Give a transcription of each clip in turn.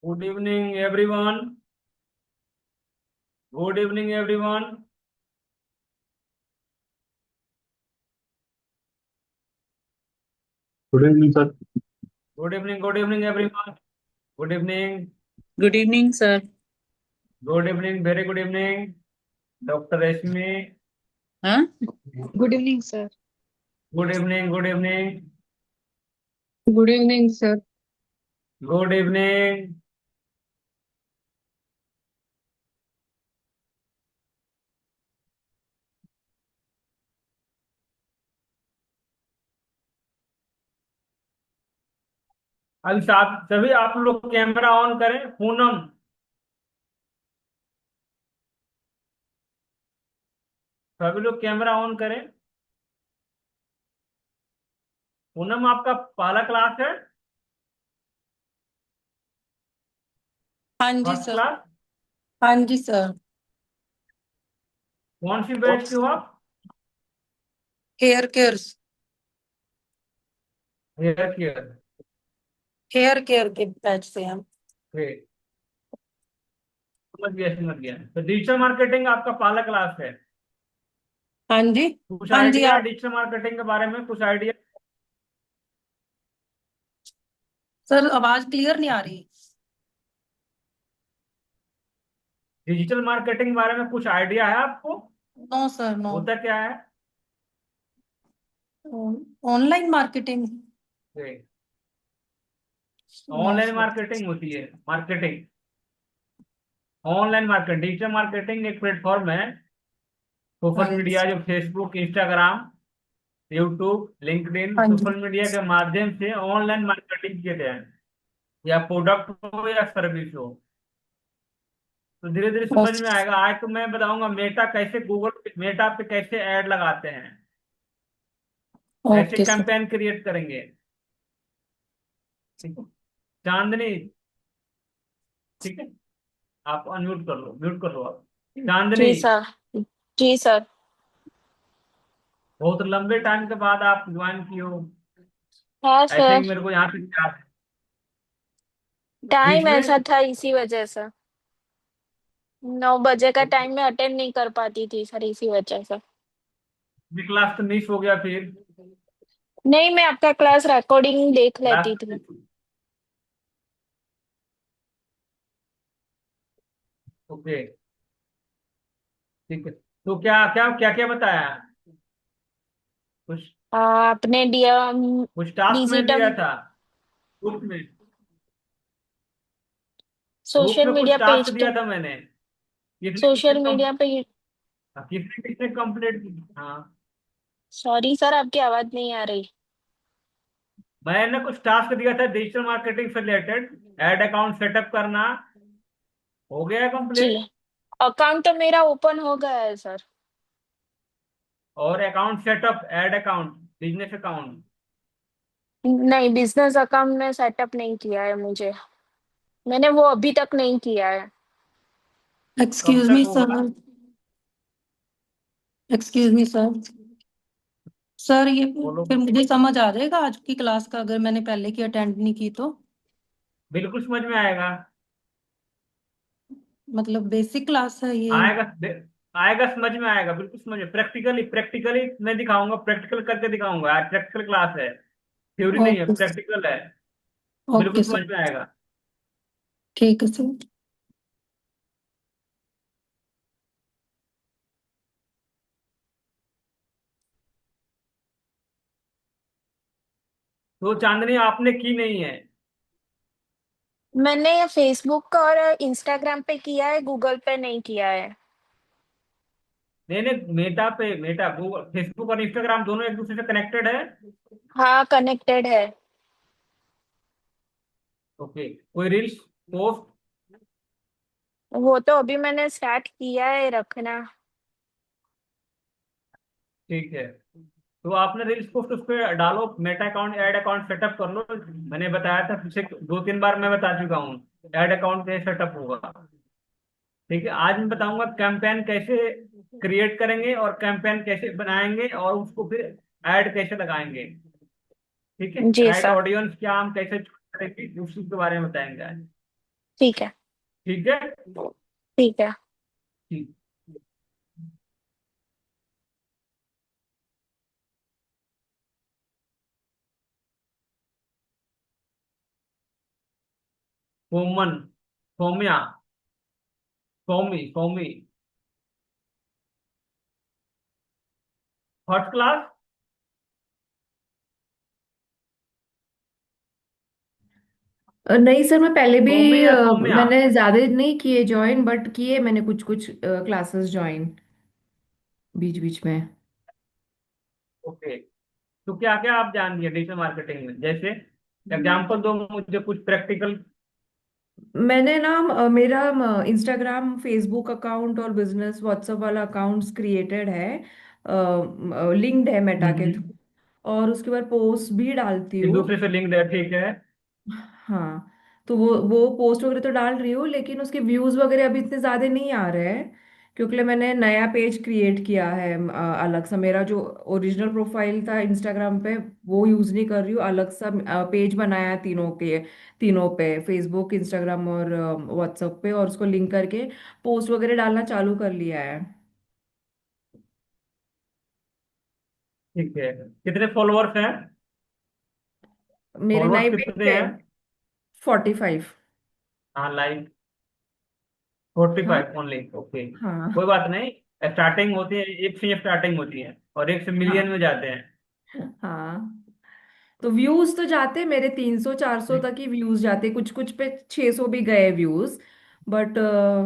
Good evening, everyone. Good evening, everyone. Good evening sir. Good evening, everyone. Good evening. Good evening, sir. Good evening. Very good evening, Dr. Rashmi. Huh? Good evening, sir. Good evening. Good evening. Good evening, sir. Good evening. अभी साथ सभी आप लोग camera on करें। पूनम, सभी लोग camera on करें। पूनम, आपका पहला क्लास है? हाँ जी फर्स्ट सर। क्लास? हाँ जी सर। कौन सी बैच के हो आप? Hair care. Hair care. Hair care के बैच से हम। समझ गया, समझ गया। तो डिजिटल मार्केटिंग आपका पहला क्लास है। हाँ जी। कुछ हाँ जी आइडिया आप। डिजिटल मार्केटिंग के बारे में? कुछ आइडिया? सर आवाज क्लियर नहीं आ रही। डिजिटल मार्केटिंग के बारे में कुछ आइडिया है आपको? No sir, no. होता क्या है? Online marketing. No online sir. Marketing होती है। Marketing, online marketing, digital marketing एक प्लेटफॉर्म है। हाँ सोशल मीडिया, जी। जो फेसबुक, इंस्टाग्राम, यूट्यूब, लिंक्डइन, हाँ जी। सोशल मीडिया के माध्यम से ऑनलाइन मार्केटिंग किए हैं। या प्रोडक्ट हो या सर्विस हो, तो धीरे धीरे समझ में आएगा। आज तो मैं बताऊंगा मेटा कैसे, गूगल पे मेटा पे कैसे ऐड लगाते हैं, कैसे ओके सर। कैंपेन क्रिएट करेंगे। ठीक है चांदनी? ठीक है, आप अनम्यूट कर लो, म्यूट कर लो आप। चांदनी, जी सर। जी सर। बहुत लंबे टाइम के बाद आप ज्वाइन की हो। हाँ आई सर। थिंक मेरे को यहाँ से याद है। बीच टाइम में ऐसा था इसी वजह से। 9 बजे का टाइम में अटेंड नहीं कर पाती थी सर, इसी वजह से। क्लास तो मिस हो गया फिर। नहीं, मैं आपका क्लास रिकॉर्डिंग देख लेती क्लास, थी। ओके, ठीक है। तो क्या क्या क्या क्या बताया? कुछ आपने दिया कुछ टास्क में दिया डिजिटल था ग्रुप में? ग्रुप सोशल में कुछ मीडिया टास्क पेज दिया था मैंने। किसने किसने सोशल मीडिया पे। किसने किसने कंप्लीट की? हाँ, सॉरी सर, आपकी आवाज नहीं आ रही। मैंने कुछ टास्क दिया था डिजिटल मार्केटिंग से रिलेटेड। एड अकाउंट सेटअप करना, हो गया जी, कंप्लीट। अकाउंट तो मेरा ओपन हो गया है सर। और account setup, ad account, business account. नहीं, बिजनेस अकाउंट में सेटअप नहीं किया है मुझे। मैंने वो अभी तक नहीं किया है। कब एक्सक्यूज तक मी होगा? Sir. Excuse me sir. Sir ये बोलो फिर बोलो। मुझे समझ आ जाएगा आज की क्लास का, अगर मैंने पहले की अटेंड नहीं की तो? बिल्कुल समझ में आएगा। मतलब बेसिक क्लास है ये? आएगा आएगा, समझ में आएगा, बिल्कुल समझ में। प्रैक्टिकली प्रैक्टिकली मैं दिखाऊंगा, प्रैक्टिकल करके दिखाऊंगा। आज प्रैक्टिकल क्लास है, थ्योरी नहीं है, ओके। प्रैक्टिकल है। बिल्कुल ओके समझ सर। में आएगा। ठीक है सर। तो चांदनी आपने की नहीं है? मैंने फेसबुक और इंस्टाग्राम पे किया है, गूगल पे नहीं किया है। नहीं नहीं, मेटा पे, मेटा, गूगल, फेसबुक और इंस्टाग्राम दोनों एक दूसरे से कनेक्टेड है। हाँ, कनेक्टेड है। ओके, कोई रील्स पोस्ट? वो तो अभी मैंने स्टार्ट किया है रखना। ठीक है, तो आपने रील्स पोस्ट उस पर डालो, Meta account, add account setup कर लो। मैंने बताया था पिछले 2-3 बार, मैं बता चुका हूँ ऐड अकाउंट कैसे सेटअप होगा। ठीक है, आज मैं बताऊंगा कैंपेन कैसे क्रिएट करेंगे और कैंपेन कैसे बनाएंगे और उसको फिर ऐड कैसे लगाएंगे। ठीक है, जी राइट सर। ऑडियंस क्या हम कैसे चूज करेंगे, उसी के बारे में बताएंगे आज। ठीक है। ठीक है। ठीक है। ठीक। Come on, Saumya, Saumi, Saumi, first class. नहीं सर, मैं पहले भी सौमी या सौम्या? मैंने ज्यादा नहीं किए ज्वाइन, बट किए मैंने कुछ कुछ क्लासेस ज्वाइन बीच बीच में। ओके। तो क्या क्या आप जान दिए डिजिटल मार्केटिंग में, जैसे एग्जाम्पल दो मुझे कुछ प्रैक्टिकल। मैंने ना मेरा इंस्टाग्राम, फेसबुक अकाउंट और बिजनेस व्हाट्सएप वाला अकाउंट्स क्रिएटेड है, लिंक्ड है मेटा के थ्रू। हम्म। और उसके बाद पोस्ट भी डालती एक हूँ। दूसरे से लिंक है, ठीक है। हाँ, तो वो पोस्ट वगैरह तो डाल रही हूँ, लेकिन उसके व्यूज वगैरह अभी इतने ज्यादा नहीं आ रहे हैं, क्योंकि मैंने नया पेज क्रिएट किया है अलग सा। मेरा जो ओरिजिनल प्रोफाइल था इंस्टाग्राम पे वो यूज नहीं कर रही हूँ, अलग सा पेज बनाया है तीनों के, तीनों पे, फेसबुक, इंस्टाग्राम और व्हाट्सएप पे, और उसको लिंक करके पोस्ट वगैरह डालना चालू कर लिया है। ठीक है, कितने फॉलोअर्स हैं? मेरे फॉलोअर्स नए पेज कितने पे हैं? 45। हाँ, लाइक 45 हाँ। Only, okay. हाँ। कोई बात नहीं। स्टार्टिंग होती है, एक से स्टार्टिंग होती है और एक से मिलियन हाँ। में जाते हैं। हाँ, तो व्यूज तो जाते मेरे 300 400 तक ही व्यूज जाते, कुछ कुछ पे 600 भी गए व्यूज। बट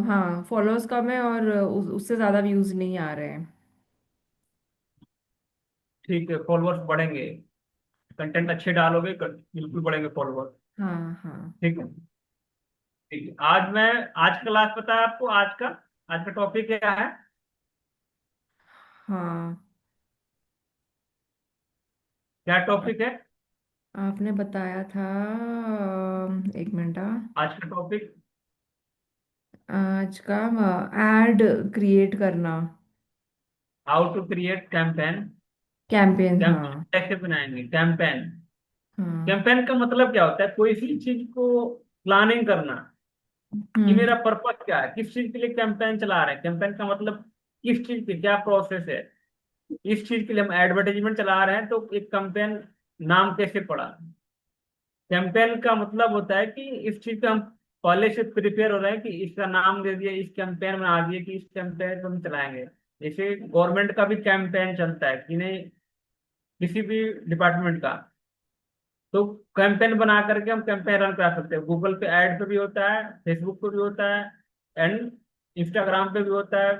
हाँ, फॉलोअर्स कम है और उससे ज्यादा व्यूज नहीं आ रहे हैं। ठीक है, फॉलोअर्स बढ़ेंगे। कंटेंट अच्छे डालोगे, बिल्कुल बढ़ेंगे फॉलोअर्स। हाँ। हाँ। ठीक है। ठीक है, आज क्लास पता है आपको, आज का टॉपिक क्या है? हाँ, क्या टॉपिक है आपने बताया था, एक मिनट। आज का टॉपिक? आज का एड क्रिएट करना, how to create campaign. Campaign. हाँ। कैंपेन कैसे बनाएंगे कैंपेन? हाँ। कैंपेन का मतलब क्या होता है? कोई सी चीज को प्लानिंग करना, कि हम्म। मेरा पर्पस क्या है, किस चीज के लिए कैंपेन चला रहे हैं। कैंपेन का मतलब किस चीज की क्या प्रोसेस है, इस चीज के लिए हम एडवर्टाइजमेंट चला रहे हैं, तो एक कैंपेन नाम कैसे पड़ा। कैंपेन का मतलब होता है कि इस चीज का हम पहले से प्रिपेयर हो रहे हैं, कि इसका नाम दे दिए, इस कैंपेन बना दिए कि इस कैंपेन को हम चलाएंगे। जैसे गवर्नमेंट का भी कैंपेन चलता है कि नहीं, किसी भी डिपार्टमेंट का, तो कैंपेन बना करके हम कैंपेन रन करा सकते हैं। गूगल पे ऐड पे भी होता है, फेसबुक पे भी होता है, एंड इंस्टाग्राम पे भी होता है,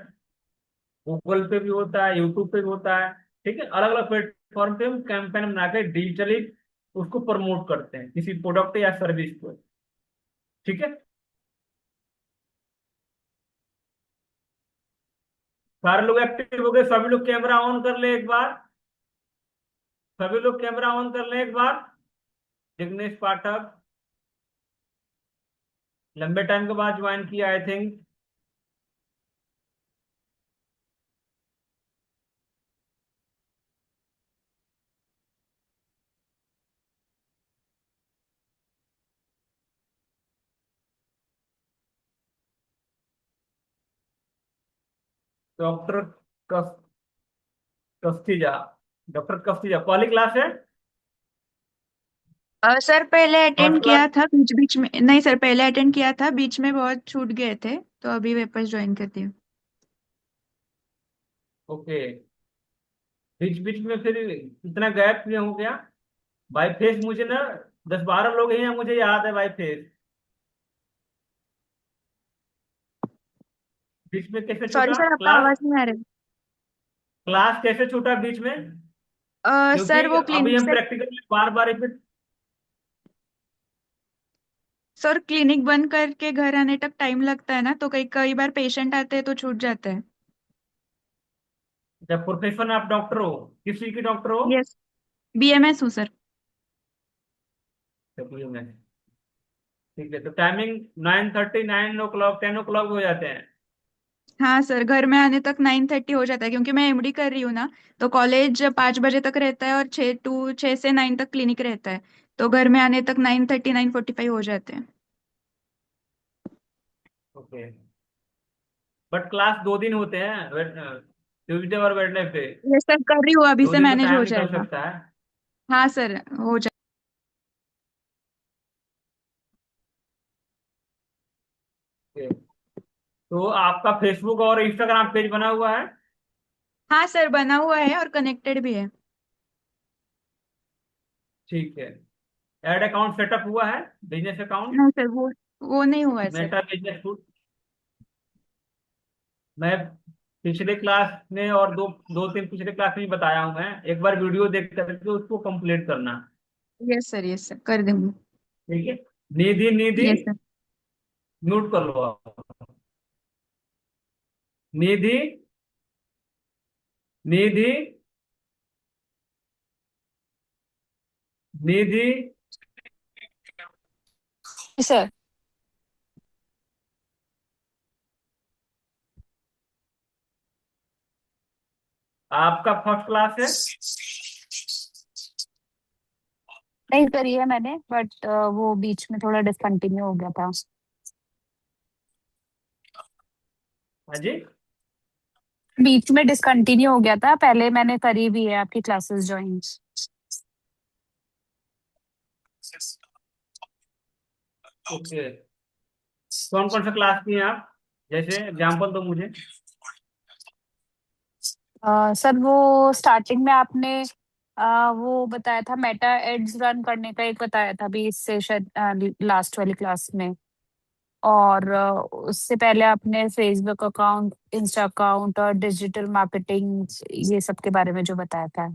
गूगल पे भी होता है, यूट्यूब पे भी होता है। ठीक है, अलग अलग प्लेटफॉर्म पे हम कैंपेन बना के डिजिटली उसको प्रमोट करते हैं, किसी प्रोडक्ट या सर्विस को। ठीक है। सारे लोग एक्टिव हो गए, सभी लोग कैमरा ऑन कर ले एक बार। सभी लोग कैमरा ऑन कर ले एक बार। जिग्नेश पाठक, लंबे टाइम के बाद ज्वाइन किया आई थिंक। डॉक्टर कस्तीजा, डॉक्टर कस्तीजा पहली क्लास है। सर पहले फर्स्ट अटेंड क्लास। किया था, बीच बीच में नहीं सर, पहले अटेंड किया था, बीच में बहुत छूट गए थे, तो अभी वापस ज्वाइन करती हूँ। ओके। बीच बीच में फिर इतना गैप क्यों हो गया? बाई फेस मुझे ना 10 12 लोग ही हैं मुझे याद है बाई फेस। बीच में कैसे सॉरी छूटा सर, आपका क्लास? आवाज नहीं आ रहा क्लास कैसे छूटा बीच में? है। क्योंकि सर वो अभी क्लिनिक हम से, प्रैक्टिकल बार बार रिपीट। सर क्लिनिक बंद करके घर आने तक टाइम लगता है ना, तो कई कई बार पेशेंट आते हैं तो छूट जाते हैं। जब प्रोफेशन आप डॉक्टर हो, किस चीज की डॉक्टर हो? यस, बीएमएस हूँ सर। डब्ल्यू में। ठीक है, तो टाइमिंग 9:30, 9 o'clock, 10 o'clock हो जाते हैं। हाँ सर, घर में आने तक 9:30 हो जाता है, क्योंकि मैं एमडी कर रही हूँ ना, तो कॉलेज 5 बजे तक रहता है और 6 से 9 तक क्लिनिक रहता है, तो घर में आने तक 9:30 9:45 हो जाते हैं। ओके। बट क्लास 2 दिन होते हैं, ट्यूसडे और वेडनेसडे। ये सर कर रही हूँ, अभी दो से दिन तो मैनेज टाइम हो निकल जाएगा। सकता है। हाँ सर, हो जाए। ओके। तो आपका फेसबुक और इंस्टाग्राम पेज बना हुआ है? हाँ सर, बना हुआ है और कनेक्टेड भी है। ठीक है। एड अकाउंट सेटअप हुआ है? Business account? नहीं सर, वो नहीं हुआ है सर। Meta business food. मैं पिछले क्लास में और दो दो तीन पिछले क्लास में ही बताया हूं, मैं एक बार वीडियो देख करके उसको कंप्लीट करना। यस सर कर दूंगी। ठीक है। निधि निधि, यस सर। म्यूट कर लो आप। निधि निधि निधि। सर आपका फर्स्ट क्लास है? नहीं करी है मैंने, बट वो बीच में थोड़ा डिसकंटिन्यू हो गया था। हाँ जी। बीच में डिसकंटिन्यू हो गया था, पहले मैंने करी भी है आपकी क्लासेस ज्वाइन। ओके। कौन कौन सा क्लास किए आप? जैसे एग्जांपल दो मुझे। सर वो स्टार्टिंग में आपने वो बताया था, मेटा एड्स रन करने का एक बताया था अभी, इससे शायद लास्ट वाली क्लास में। और उससे पहले आपने फेसबुक अकाउंट, इंस्टा अकाउंट और डिजिटल मार्केटिंग, ये सब के बारे में जो बताया था।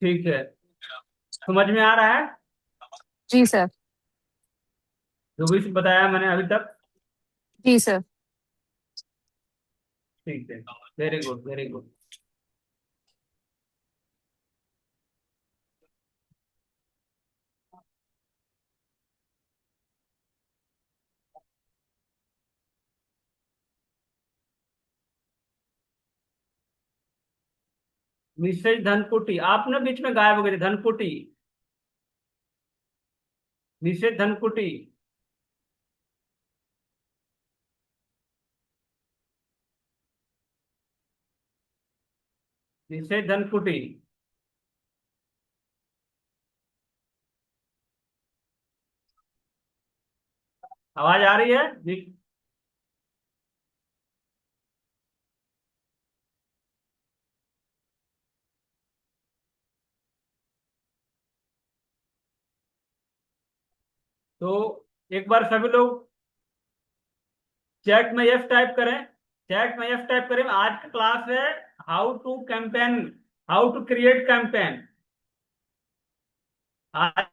ठीक है। समझ में आ रहा है जी सर। जो भी बताया मैंने अभी तक? जी सर। ठीक है। Very good, very good. Mrs Dhankuti, आप ना बीच में गायब हो गए थे। धनकुटी, मिसेज धनकुटी। मिसेज धनकुटी। आवाज आ रही है जी? तो एक बार सभी लोग चैट में यस टाइप करें। चैट में यस टाइप करें। आज का क्लास है how to campaign, how to create campaign. आज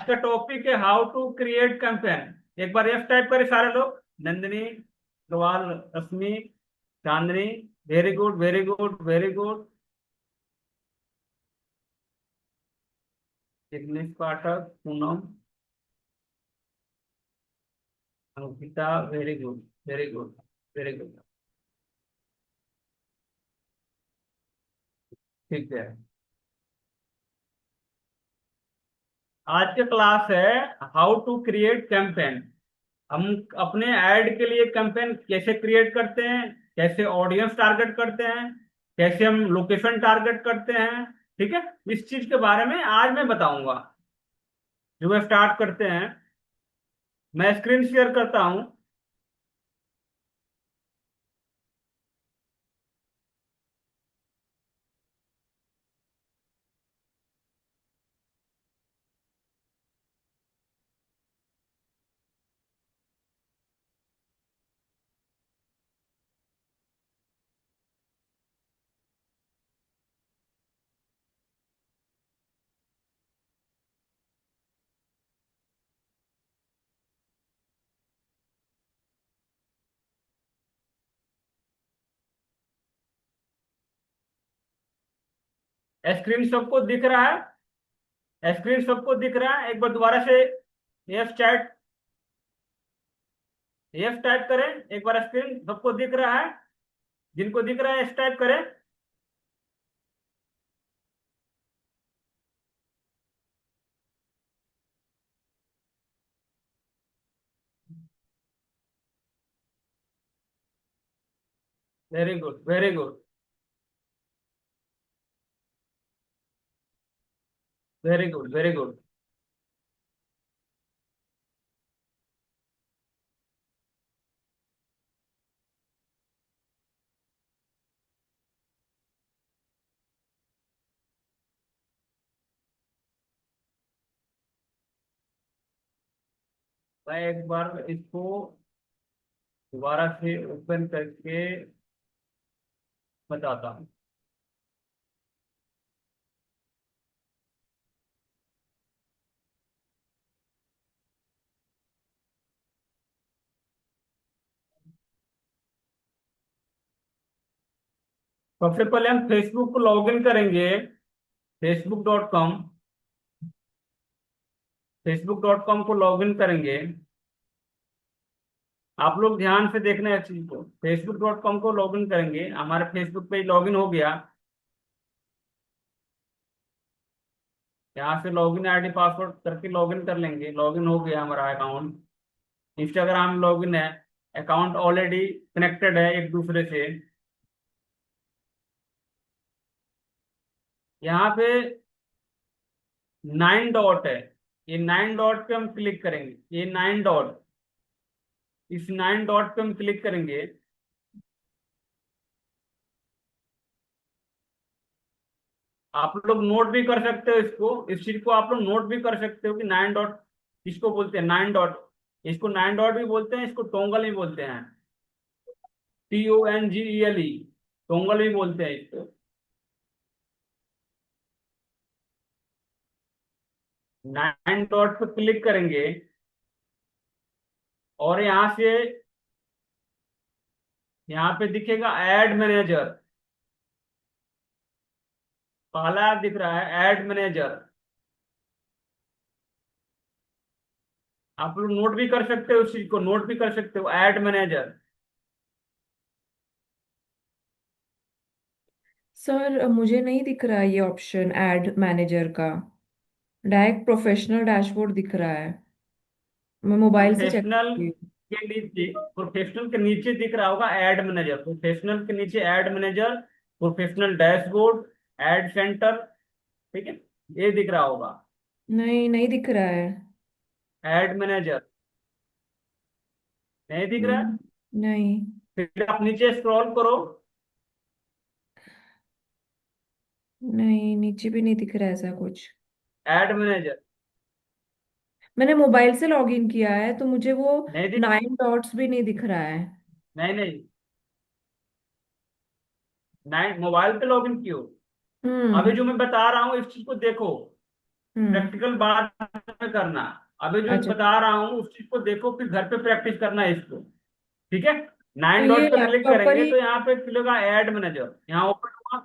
का टॉपिक है हाउ टू क्रिएट कैंपेन। एक बार यस टाइप करें सारे लोग। Nandini, Gawal, Rashmi, Chandni. Very good, very good, very good. Jignesh Pathak, Poonam, Ankita. Very good, very good, very good. ठीक है। आज का क्लास है हाउ टू क्रिएट कैंपेन। हम अपने ऐड के लिए कैंपेन कैसे क्रिएट करते हैं, कैसे ऑडियंस टारगेट करते हैं, कैसे हम लोकेशन टारगेट करते हैं। ठीक है। इस चीज के बारे में आज मैं बताऊंगा। जो मैं स्टार्ट करते हैं, मैं स्क्रीन शेयर करता हूं। स्क्रीन सबको दिख रहा है? स्क्रीन सबको दिख रहा है? एक बार दोबारा से यस चैट, यस टाइप करें। एक बार स्क्रीन सबको दिख रहा है? जिनको दिख रहा है यस टाइप करें। Very good, very good, very good, very good. मैं एक बार इसको दोबारा से ओपन करके बताता हूँ। सबसे पहले हम फेसबुक को लॉगिन करेंगे। facebook.com, facebook.com को लॉगिन करेंगे। आप लोग ध्यान से देखना है इस चीज को। facebook.com को लॉगिन करेंगे, हमारे फेसबुक पे लॉगिन हो गया। यहाँ से लॉगिन आईडी पासवर्ड करके लॉगिन कर लेंगे। लॉगिन हो गया हमारा अकाउंट। इंस्टाग्राम लॉगिन है, अकाउंट ऑलरेडी कनेक्टेड है एक दूसरे से। यहाँ पे 9 डॉट है, ये 9 डॉट पे हम क्लिक करेंगे। ये 9 डॉट, इस 9 डॉट पे हम क्लिक करेंगे। आप लोग नोट भी कर सकते हो इसको, इस चीज को आप लोग नोट भी कर सकते हो कि 9 डॉट इसको बोलते हैं। 9 डॉट, इसको 9 डॉट भी बोलते हैं, इसको टोंगल भी बोलते हैं। TONGELE, टोंगल भी बोलते हैं इसको। 9 डॉट पे क्लिक करेंगे और यहाँ से यहाँ पे दिखेगा ऐड मैनेजर। पहला दिख रहा है ऐड मैनेजर। आप लोग नोट भी कर सकते हो, उस चीज को नोट भी कर सकते हो, ऐड मैनेजर। सर मुझे नहीं दिख रहा है ये ऑप्शन एड मैनेजर का। डायरेक्ट प्रोफेशनल डैशबोर्ड दिख रहा है। मैं मोबाइल से चेक प्रोफेशनल करती हूँ। के नीचे, प्रोफेशनल के नीचे दिख रहा होगा ऐड मैनेजर। प्रोफेशनल के नीचे add manager, professional dashboard, add centre, ठीक है, ये दिख रहा होगा। नहीं, नहीं दिख रहा है। ऐड मैनेजर नहीं दिख रहा है। नहीं। नहीं। फिर आप नीचे स्क्रॉल करो। नहीं, नीचे भी नहीं दिख रहा है ऐसा कुछ। ऐड मैनेजर मैंने मोबाइल से लॉगिन किया है तो मुझे वो नहीं दिख, 9 डॉट्स भी नहीं दिख रहा है। नहीं नहीं, 9 मोबाइल पे लॉगिन कियो। अभी हम्म। जो मैं बता रहा हूँ इस चीज को देखो, हम्म। प्रैक्टिकल बाद में करना। अभी जो अच्छा। बता रहा हूँ उस चीज को देखो, फिर घर पे प्रैक्टिस करना है इसको, ठीक है। तो 9 डॉट ये पे क्लिक लैपटॉप पर करेंगे ही। तो यहाँ पे खुलेगा ऐड मैनेजर, यहाँ ओपन हुआ।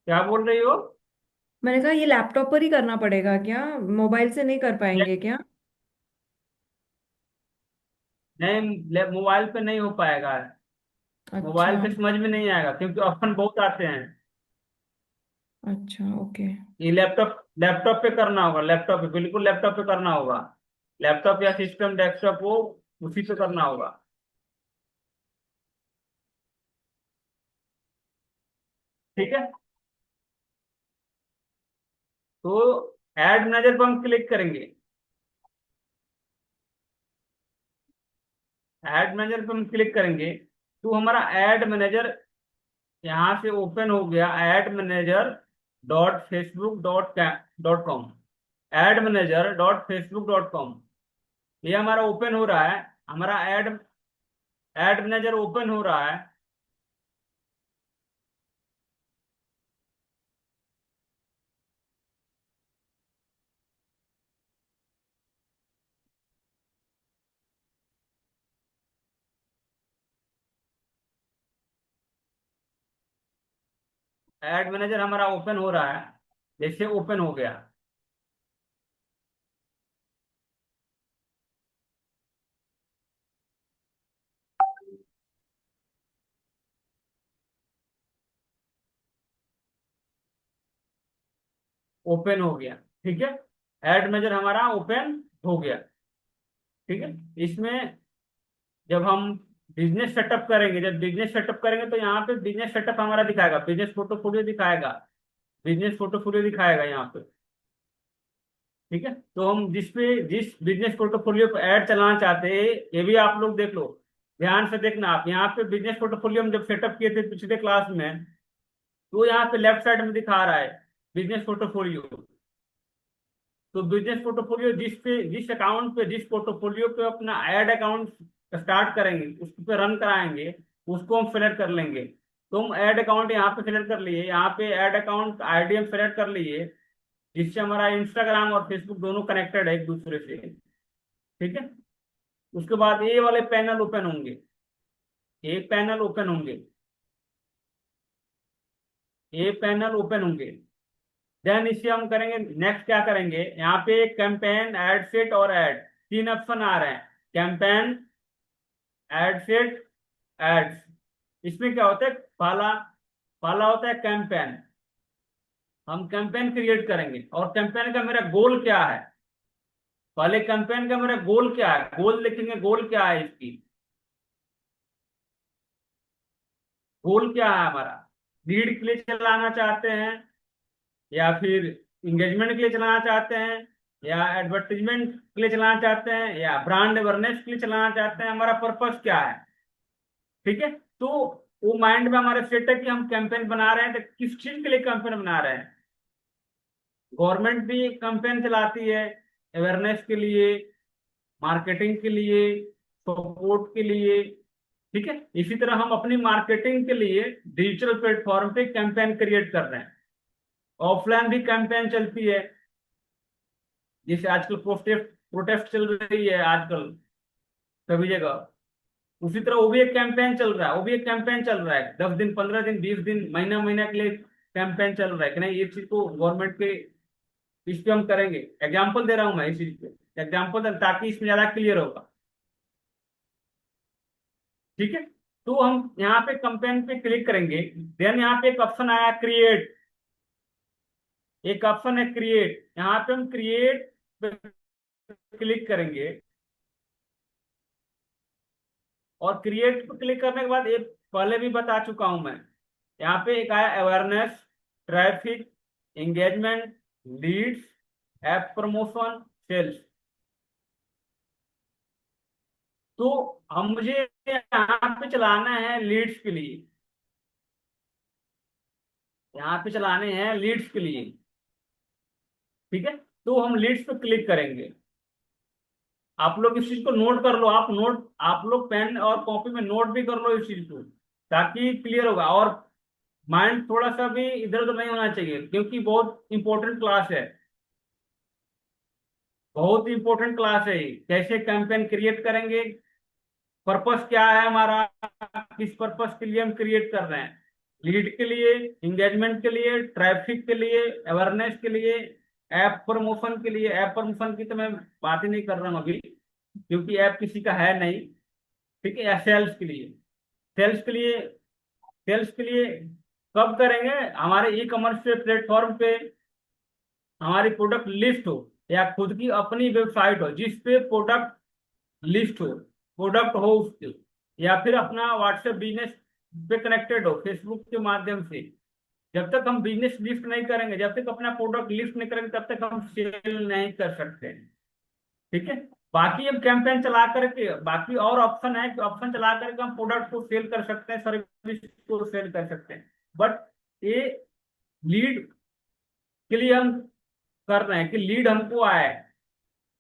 क्या बोल रही हो? मैंने कहा ये लैपटॉप पर ही करना पड़ेगा क्या? मोबाइल से नहीं कर पाएंगे क्या? नहीं, मोबाइल पे नहीं हो पाएगा। मोबाइल अच्छा। पे समझ में नहीं आएगा क्योंकि ऑप्शन बहुत आते हैं। अच्छा, ओके। ये लैपटॉप लैपटॉप पे करना होगा, लैपटॉप पे, बिल्कुल लैपटॉप पे करना होगा। लैपटॉप या सिस्टम डेस्कटॉप हो, उसी पे करना होगा, ठीक है। तो ऐड मैनेजर पर हम क्लिक करेंगे। ऐड मैनेजर पर हम क्लिक करेंगे तो हमारा ऐड मैनेजर यहाँ से ओपन हो गया। Add manager dot Facebook dot com, admanager.facebook.com, ये हमारा ओपन हो रहा है। हमारा ऐड ऐड मैनेजर ओपन हो रहा है। ऐड मैनेजर हमारा ओपन हो रहा है, जैसे ओपन हो गया। ओपन हो गया, ठीक है। ऐड मैनेजर हमारा ओपन हो गया। ठीक है। इसमें जब हम बिजनेस सेटअप करेंगे, जब बिजनेस सेटअप करेंगे तो यहाँ पे बिजनेस सेटअप हमारा दिखाएगा, बिजनेस पोर्टफोलियो दिखाएगा, बिजनेस पोर्टफोलियो दिखाएगा यहाँ पे। ठीक है। तो हम जिस बिजनेस पोर्टफोलियो पे ऐड चलाना चाहते हैं, ये भी आप लोग देख लो, ध्यान से देखना आप। यहाँ पे बिजनेस पोर्टफोलियो हम जब सेटअप किए थे पिछले क्लास में, तो यहाँ पे लेफ्ट साइड में दिखा रहा है बिजनेस पोर्टफोलियो। तो बिजनेस पोर्टफोलियो जिस अकाउंट पे, जिस पोर्टफोलियो पे अपना ऐड अकाउंट स्टार्ट करेंगे, उस पे रन कराएंगे, उसको हम सेलेक्ट कर लेंगे। तो हम ऐड अकाउंट यहाँ पे सेलेक्ट कर लिए, यहाँ पे ऐड अकाउंट आईडी हम सेलेक्ट कर लिए, जिससे हमारा इंस्टाग्राम और फेसबुक दोनों कनेक्टेड है एक दूसरे से। ठीक है। उसके बाद ये वाले पैनल ओपन होंगे, ये पैनल ओपन होंगे, ये पैनल ओपन होंगे। देन इसे हम करेंगे, नेक्स्ट क्या करेंगे, यहाँ पे कैंपेन, एड सेट और ऐड, तीन ऑप्शन आ रहे हैं, कैंपेन, एड सेट, एड्स। इसमें क्या होता है, पहला पहला होता है कैंपेन। हम कैंपेन क्रिएट करेंगे, और कैंपेन का मेरा गोल क्या है, पहले कैंपेन का मेरा गोल क्या है, गोल लिखेंगे, गोल क्या है इसकी, गोल क्या है हमारा, लीड के लिए चलाना चाहते हैं, या फिर इंगेजमेंट के लिए चलाना चाहते हैं, या एडवर्टीजमेंट के लिए चलाना चाहते हैं, या ब्रांड अवेयरनेस के लिए चलाना चाहते हैं, हमारा पर्पस क्या है। ठीक है। तो वो माइंड में हमारे सेट है कि हम कैंपेन बना रहे हैं, तो किस चीज के लिए कैंपेन बना रहे हैं। गवर्नमेंट भी कैंपेन चलाती है अवेयरनेस के लिए, मार्केटिंग के लिए, सपोर्ट के लिए। ठीक है। इसी तरह हम अपनी मार्केटिंग के लिए डिजिटल प्लेटफॉर्म पे कैंपेन क्रिएट कर रहे हैं। ऑफलाइन भी कैंपेन चलती है, जैसे आजकल प्रोटेस्ट प्रोटेस्ट चल रही है आजकल सभी जगह, उसी तरह वो भी एक कैंपेन चल रहा है, वो भी एक कैंपेन चल रहा है, 10 दिन, 15 दिन, 20 दिन, महीना महीना के लिए कैंपेन चल रहा है कि नहीं, ये चीज को गवर्नमेंट के इस पे हम करेंगे। एग्जाम्पल दे रहा हूं मैं इस चीज पे, एग्जाम्पल, ताकि इसमें ज्यादा क्लियर होगा। ठीक है। तो हम यहाँ पे कैंपेन पे क्लिक करेंगे, देन यहाँ पे एक ऑप्शन आया क्रिएट, एक ऑप्शन है क्रिएट, यहाँ पे हम क्रिएट पे क्लिक करेंगे, और क्रिएट पे क्लिक करने के बाद, एक पहले भी बता चुका हूं मैं, यहाँ पे एक आया awareness, traffic, engagement, leads, app promotion, sales. तो हम मुझे यहाँ पे चलाना है लीड्स के लिए, यहाँ पे चलाने हैं लीड्स के लिए। ठीक है। तो हम लीड्स पे क्लिक करेंगे। आप लोग इस चीज को नोट कर लो, आप लोग पेन और कॉपी में नोट भी कर लो इस चीज को, ताकि क्लियर होगा, और माइंड थोड़ा सा भी इधर उधर नहीं होना चाहिए, क्योंकि बहुत इंपॉर्टेंट क्लास है, बहुत इंपॉर्टेंट क्लास है ये। कैसे कैंपेन क्रिएट करेंगे, पर्पस क्या है हमारा, किस पर्पस के लिए हम क्रिएट कर रहे हैं, लीड के लिए, इंगेजमेंट के लिए, ट्रैफिक के लिए, अवेयरनेस के लिए, ऐप प्रमोशन के लिए। ऐप प्रमोशन की तो मैं बात ही नहीं कर रहा हूँ अभी, क्योंकि ऐप किसी का है नहीं। ठीक है। या सेल्स के लिए, सेल्स के लिए, सेल्स के लिए कब करेंगे, हमारे ई कॉमर्स पे प्लेटफॉर्म पे हमारी प्रोडक्ट लिस्ट हो, या खुद की अपनी वेबसाइट हो जिस पे प्रोडक्ट लिस्ट हो, प्रोडक्ट हो उसके, या फिर अपना व्हाट्सएप बिजनेस पे कनेक्टेड हो फेसबुक के माध्यम से। जब तक हम बिजनेस लिस्ट नहीं करेंगे, जब तक अपना प्रोडक्ट लिस्ट नहीं करेंगे, तब तक हम सेल नहीं कर सकते। ठीक है। बाकी हम कैंपेन चला करके, बाकी और ऑप्शन है कि ऑप्शन चला करके हम प्रोडक्ट को सेल कर सकते हैं, सर्विस को सेल कर सकते हैं, बट ये लीड के लिए हम कर रहे हैं कि लीड हमको आए।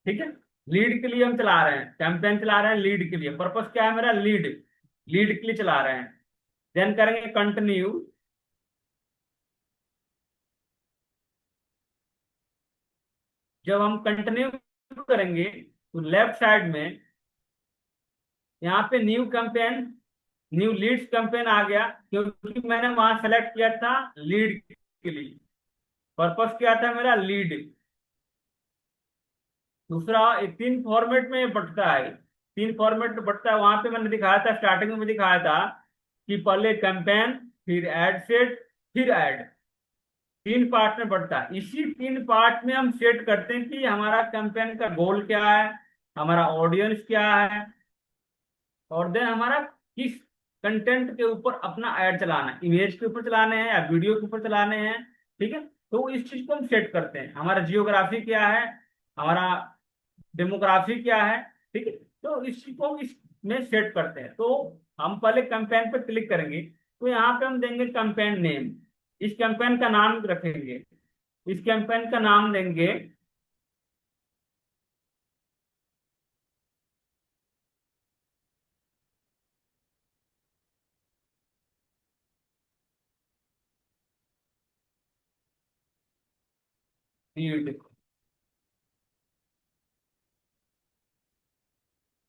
ठीक है। लीड के लिए हम चला रहे हैं, कैंपेन चला रहे हैं लीड के लिए, पर्पस क्या है मेरा, लीड, लीड के लिए चला रहे हैं। देन करेंगे कंटिन्यू। जब हम कंटिन्यू करेंगे, तो लेफ्ट साइड में यहाँ पे new campaign, new leads campaign आ गया, क्योंकि मैंने वहां सेलेक्ट किया था लीड के लिए, पर्पस क्या था मेरा, लीड। दूसरा, ये तीन फॉर्मेट में बंटता है, तीन फॉर्मेट में बंटता है। वहां पे मैंने दिखाया था, स्टार्टिंग में दिखाया था कि पहले कैंपेन, फिर एड सेट, फिर एड, तीन पार्ट में बढ़ता है। इसी तीन पार्ट में हम सेट करते हैं कि हमारा कैंपेन का गोल क्या है, हमारा ऑडियंस क्या है, और देन हमारा किस कंटेंट के ऊपर अपना ऐड चलाना है, इमेज के ऊपर चलाने हैं या वीडियो के ऊपर चलाने हैं। ठीक है, तो इस चीज को हम सेट करते हैं। हमारा जियोग्राफी क्या है, हमारा डेमोग्राफी क्या है। ठीक है, तो इस चीज को हम इसमें सेट करते हैं। तो हम पहले कैंपेन पे क्लिक करेंगे, तो यहाँ पे हम देंगे कैंपेन नेम, इस कैंपेन का नाम रखेंगे, इस कैंपेन का नाम देंगे लीड,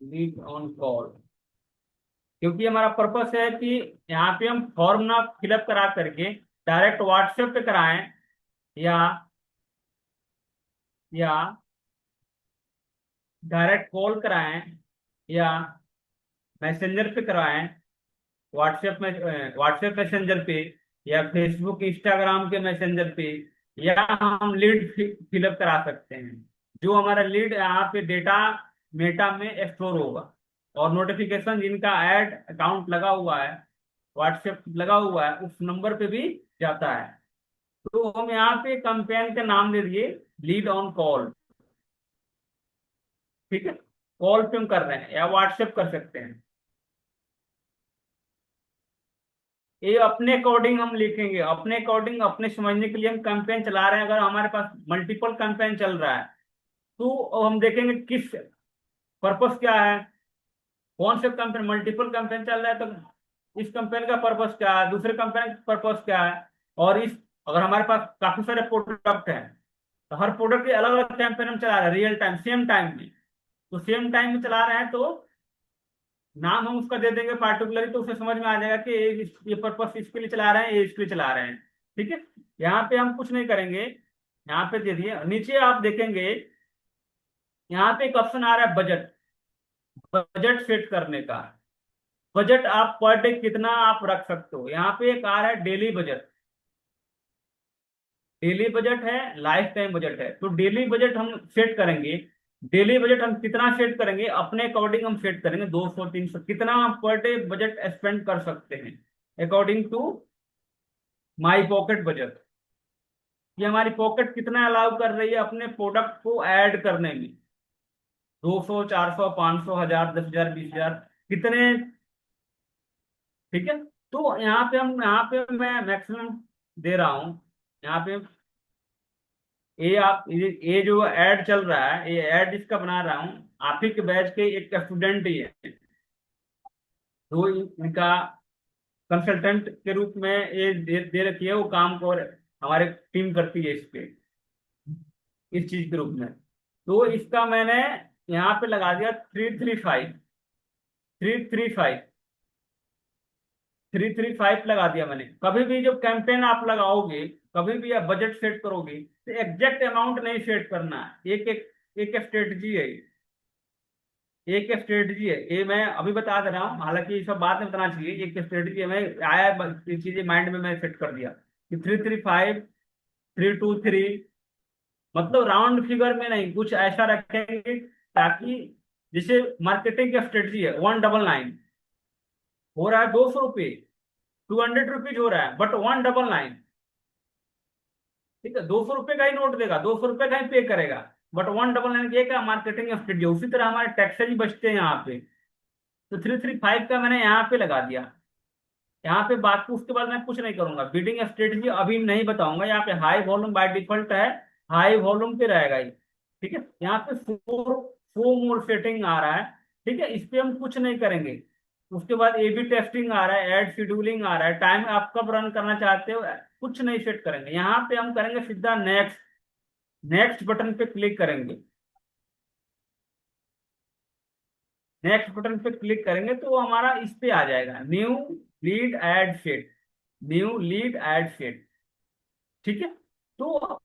लीड ऑन कॉल। क्योंकि हमारा पर्पस है कि यहाँ पे हम फॉर्म ना फिलअप करा करके डायरेक्ट व्हाट्सएप पे कराएं, या या डायरेक्ट कॉल कराएं, या मैसेंजर पे कराएं, व्हाट्सएप में व्हाट्सएप मैसेंजर पे, या फेसबुक इंस्टाग्राम के मैसेंजर पे, या हम लीड फिलअप करा सकते हैं। जो हमारा लीड यहाँ पे डेटा मेटा में स्टोर होगा, और नोटिफिकेशन जिनका ऐड अकाउंट लगा हुआ है, व्हाट्सएप लगा हुआ है, उस नंबर पे भी जाता है। तो हम यहाँ पे कंपेन का नाम दे दिए लीड ऑन कॉल। ठीक है, कॉल पे हम कर रहे हैं या व्हाट्सएप कर सकते हैं। ये अपने अकॉर्डिंग हम लिखेंगे, अपने अकॉर्डिंग अपने समझने के लिए हम कैंपेन चला रहे हैं। अगर हमारे पास मल्टीपल कैंपेन चल रहा है तो हम देखेंगे किस पर्पस क्या है, कौन से कैंपेन मल्टीपल कैंपेन चल रहा है तो इस कैंपेन का पर्पस क्या है, दूसरे कैंपेन का पर्पस क्या है। और इस अगर हमारे पास काफी सारे प्रोडक्ट हैं तो हर प्रोडक्ट के अलग अलग कैंपेन हम चला रहे हैं रियल टाइम सेम टाइम में। तो सेम टाइम में चला रहे हैं तो नाम हम उसका दे देंगे पार्टिकुलरली, तो उसे समझ में आ जाएगा कि ये पर्पस इसके लिए चला रहे हैं, ये इसके लिए चला रहे हैं। ठीक है, यहाँ पे हम कुछ नहीं करेंगे, यहाँ पे दे दिए। नीचे आप देखेंगे यहाँ पे एक ऑप्शन आ रहा है बजट, बजट सेट करने का। बजट आप पर डे कितना आप रख सकते हो। यहाँ पे एक आ रहा है डेली बजट, डेली बजट है, लाइफ टाइम बजट है। तो डेली बजट हम सेट करेंगे, डेली बजट हम कितना सेट करेंगे अपने अकॉर्डिंग हम सेट करेंगे 200 300 कितना हम पर डे बजट स्पेंड कर सकते हैं according to my pocket budget. ये हमारी पॉकेट कितना अलाउ कर रही है अपने प्रोडक्ट को ऐड करने में, 200 400 500 1000 10,000 20,000 कितने। ठीक है, तो यहाँ पे मैं मैक्सिमम दे रहा हूँ। यहाँ पे ये जो ऐड चल रहा है, ये ऐड जिसका बना रहा हूँ आप ही के बैच के एक स्टूडेंट ही है, तो इनका कंसल्टेंट के रूप में ये दे रखी है, वो काम को हमारे टीम करती है इस पे, इस चीज के रूप में। तो इसका मैंने यहाँ पे लगा दिया 335 335 लगा दिया मैंने। कभी भी जब कैंपेन आप लगाओगे, कभी भी आप बजट सेट करोगे तो एग्जैक्ट अमाउंट नहीं सेट करना है। एक स्ट्रेटजी है, एक स्ट्रेटजी है ये मैं अभी बता दे रहा हूँ, हालांकि ये सब बाद में बताना चाहिए। एक स्ट्रेटजी है, मैं आया ये चीजें माइंड में मैं सेट कर दिया कि 335 323, मतलब राउंड फिगर में नहीं, कुछ ऐसा रखेंगे ताकि जैसे मार्केटिंग की स्ट्रेटजी है 199 हो रहा है 200 रुपये, 200 रुपीज हो रहा है बट 199। ठीक है, 200 रुपये का ही नोट देगा, 200 रुपये का ही पे करेगा, बट 199 ये का मार्केटिंग स्ट्रेटजी। उसी तरह हमारे टैक्सेज भी बचते हैं यहाँ पे। तो 335 का मैंने यहाँ पे लगा दिया। यहाँ पे बाकी उसके बाद मैं कुछ नहीं करूंगा, बिडिंग स्ट्रेटजी अभी नहीं बताऊंगा। यहाँ पे हाई वॉल्यूम बाय डिफॉल्ट है, हाई वॉल्यूम पे रहेगा ये। ठीक है, यहाँ पे फोर मोर सेटिंग आ रहा है। ठीक है, इस पे हम कुछ नहीं करेंगे। उसके बाद ए बी टेस्टिंग आ रहा है, एड शेड्यूलिंग आ रहा है, टाइम आप कब रन करना चाहते हो, कुछ नहीं सेट करेंगे। यहाँ पे हम करेंगे सीधा नेक्स्ट, नेक्स्ट बटन पे क्लिक करेंगे। नेक्स्ट बटन पे क्लिक करेंगे तो हमारा इस पे आ जाएगा new lead ad set, new lead ad set. ठीक है, तो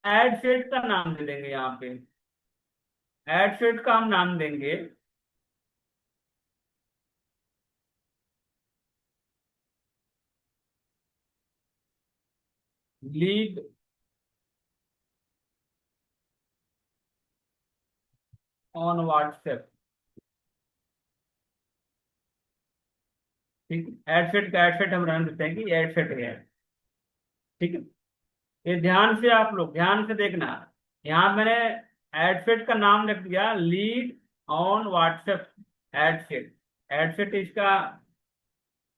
एड सेट का नाम दे देंगे यहाँ पे, एड सेट का हम नाम देंगे लीड ऑन व्हाट्सएप। ठीक है, एड सेट का एड सेट हम रन देते हैं कि एड सेट है। ठीक है, ये ध्यान से आप लोग ध्यान से देखना। यहाँ मैंने एड सेट का नाम लिख दिया lead on WhatsApp ad set. Ad set इसका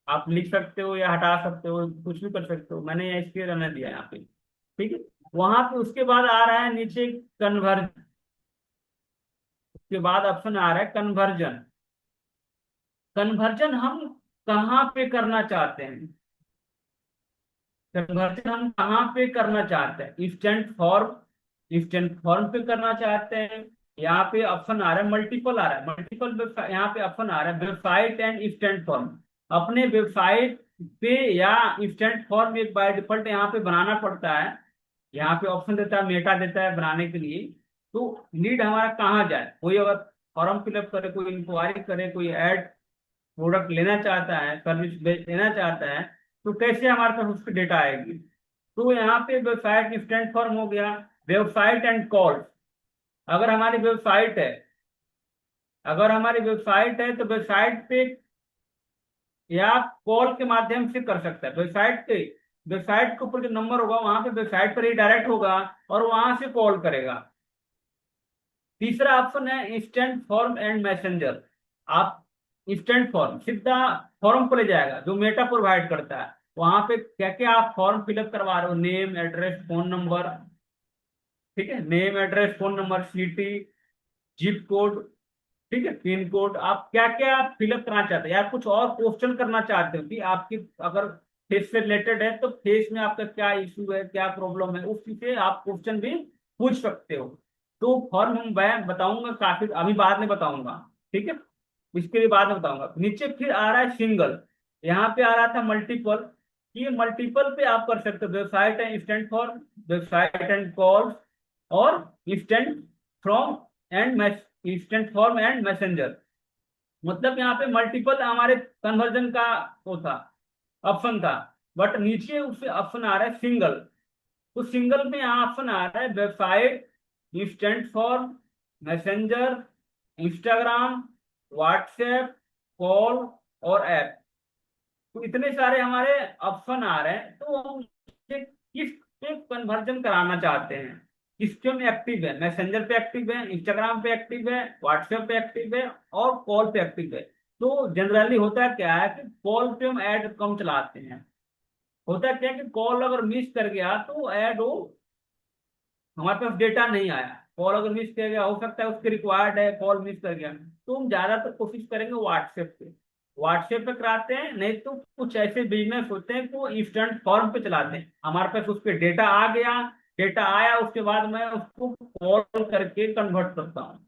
आप लिख सकते हो या हटा सकते हो, कुछ भी कर सकते हो, मैंने ये इसके रहने दिया यहाँ पे। ठीक है, वहां पे उसके बाद आ रहा है नीचे कन्वर्जन, उसके बाद ऑप्शन आ रहा है कन्वर्जन। कन्वर्जन हम कहाँ पे करना चाहते हैं? कन्वर्जन हम कहाँ पे करना चाहते हैं? इंस्टेंट फॉर्म पे करना चाहते हैं। यहाँ पे ऑप्शन आ रहा है मल्टीपल, आ रहा है मल्टीपल। यहाँ पे ऑप्शन आ रहा है वेबसाइट एंड इंस्टेंट फॉर्म। अपने वेबसाइट पे या इंस्टेंट फॉर्म एक बाय डिफॉल्ट यहाँ पे बनाना पड़ता है। यहाँ पे ऑप्शन देता है, मेटा देता है बनाने के लिए। तो लीड हमारा कहाँ जाए? कोई अगर फॉर्म फिलअप करे, कोई इंक्वायरी करे, कोई ऐड प्रोडक्ट लेना चाहता है, सर्विस लेना चाहता है, तो कैसे हमारे पास उसकी डेटा आएगी? तो यहाँ पे वेबसाइट इंस्टेंट फॉर्म हो गया। वेबसाइट एंड कॉल, अगर हमारी वेबसाइट है तो वेबसाइट पे या कॉल के माध्यम से कर सकता है। वेबसाइट के ऊपर जो नंबर होगा वहां पे वेबसाइट पर ही डायरेक्ट होगा और वहां से कॉल करेगा। तीसरा ऑप्शन है इंस्टेंट फॉर्म एंड मैसेंजर। आप इंस्टेंट फॉर्म सीधा फॉर्म को ले जाएगा जो मेटा प्रोवाइड करता है। वहां पे क्या क्या आप फॉर्म फिलअप करवा रहे हो, नेम एड्रेस फोन नंबर। ठीक है, name address phone number, city, zip code, ठीक है, पिन कोड, आप क्या क्या आप फिलअप करना चाहते हैं या कुछ और क्वेश्चन करना चाहते हो कि आपकी अगर फेस से रिलेटेड है तो फेस में आपका क्या इशू है, क्या प्रॉब्लम है, उस चीज से आप क्वेश्चन भी पूछ सकते हो। तो फॉर्म मैं बताऊंगा काफी, अभी बाद में बताऊंगा। ठीक है, इसके लिए बाद में बताऊंगा। नीचे फिर आ रहा है सिंगल, यहाँ पे आ रहा था मल्टीपल। ये मल्टीपल पे आप कर सकते हो website and instant form, website and calls, और instant from and instant form and messenger. मतलब यहाँ पे मल्टीपल हमारे कन्वर्जन का वो था, ऑप्शन था। बट नीचे उससे ऑप्शन आ रहा है सिंगल। तो सिंगल में यहाँ ऑप्शन आ रहा है website, instant form, messenger, Instagram, WhatsApp, call और ऐप। तो इतने सारे हमारे ऑप्शन आ रहे हैं। तो हम किस पे कन्वर्जन कराना चाहते हैं, किसके में एक्टिव है? मैसेंजर पे एक्टिव है, इंस्टाग्राम पे एक्टिव है, व्हाट्सएप पे एक्टिव है और कॉल पे एक्टिव है। तो जनरली होता क्या है कि कॉल पे हम ऐड कम चलाते हैं। होता क्या है कि कॉल अगर मिस कर गया तो ऐड हो, हमारे पास डेटा नहीं आया। कॉल अगर मिस कर गया, हो सकता है उसके रिक्वायर्ड है, कॉल मिस कर गया, तो हम ज्यादातर कोशिश करेंगे व्हाट्सएप पे। व्हाट्सएप पे कराते हैं, नहीं तो कुछ ऐसे बिजनेस होते हैं वो इंस्टेंट फॉर्म पे चलाते हैं। हमारे पास उस पर डेटा आ गया, डेटा आया, उसके बाद मैं उसको कॉल करके कन्वर्ट करता हूँ।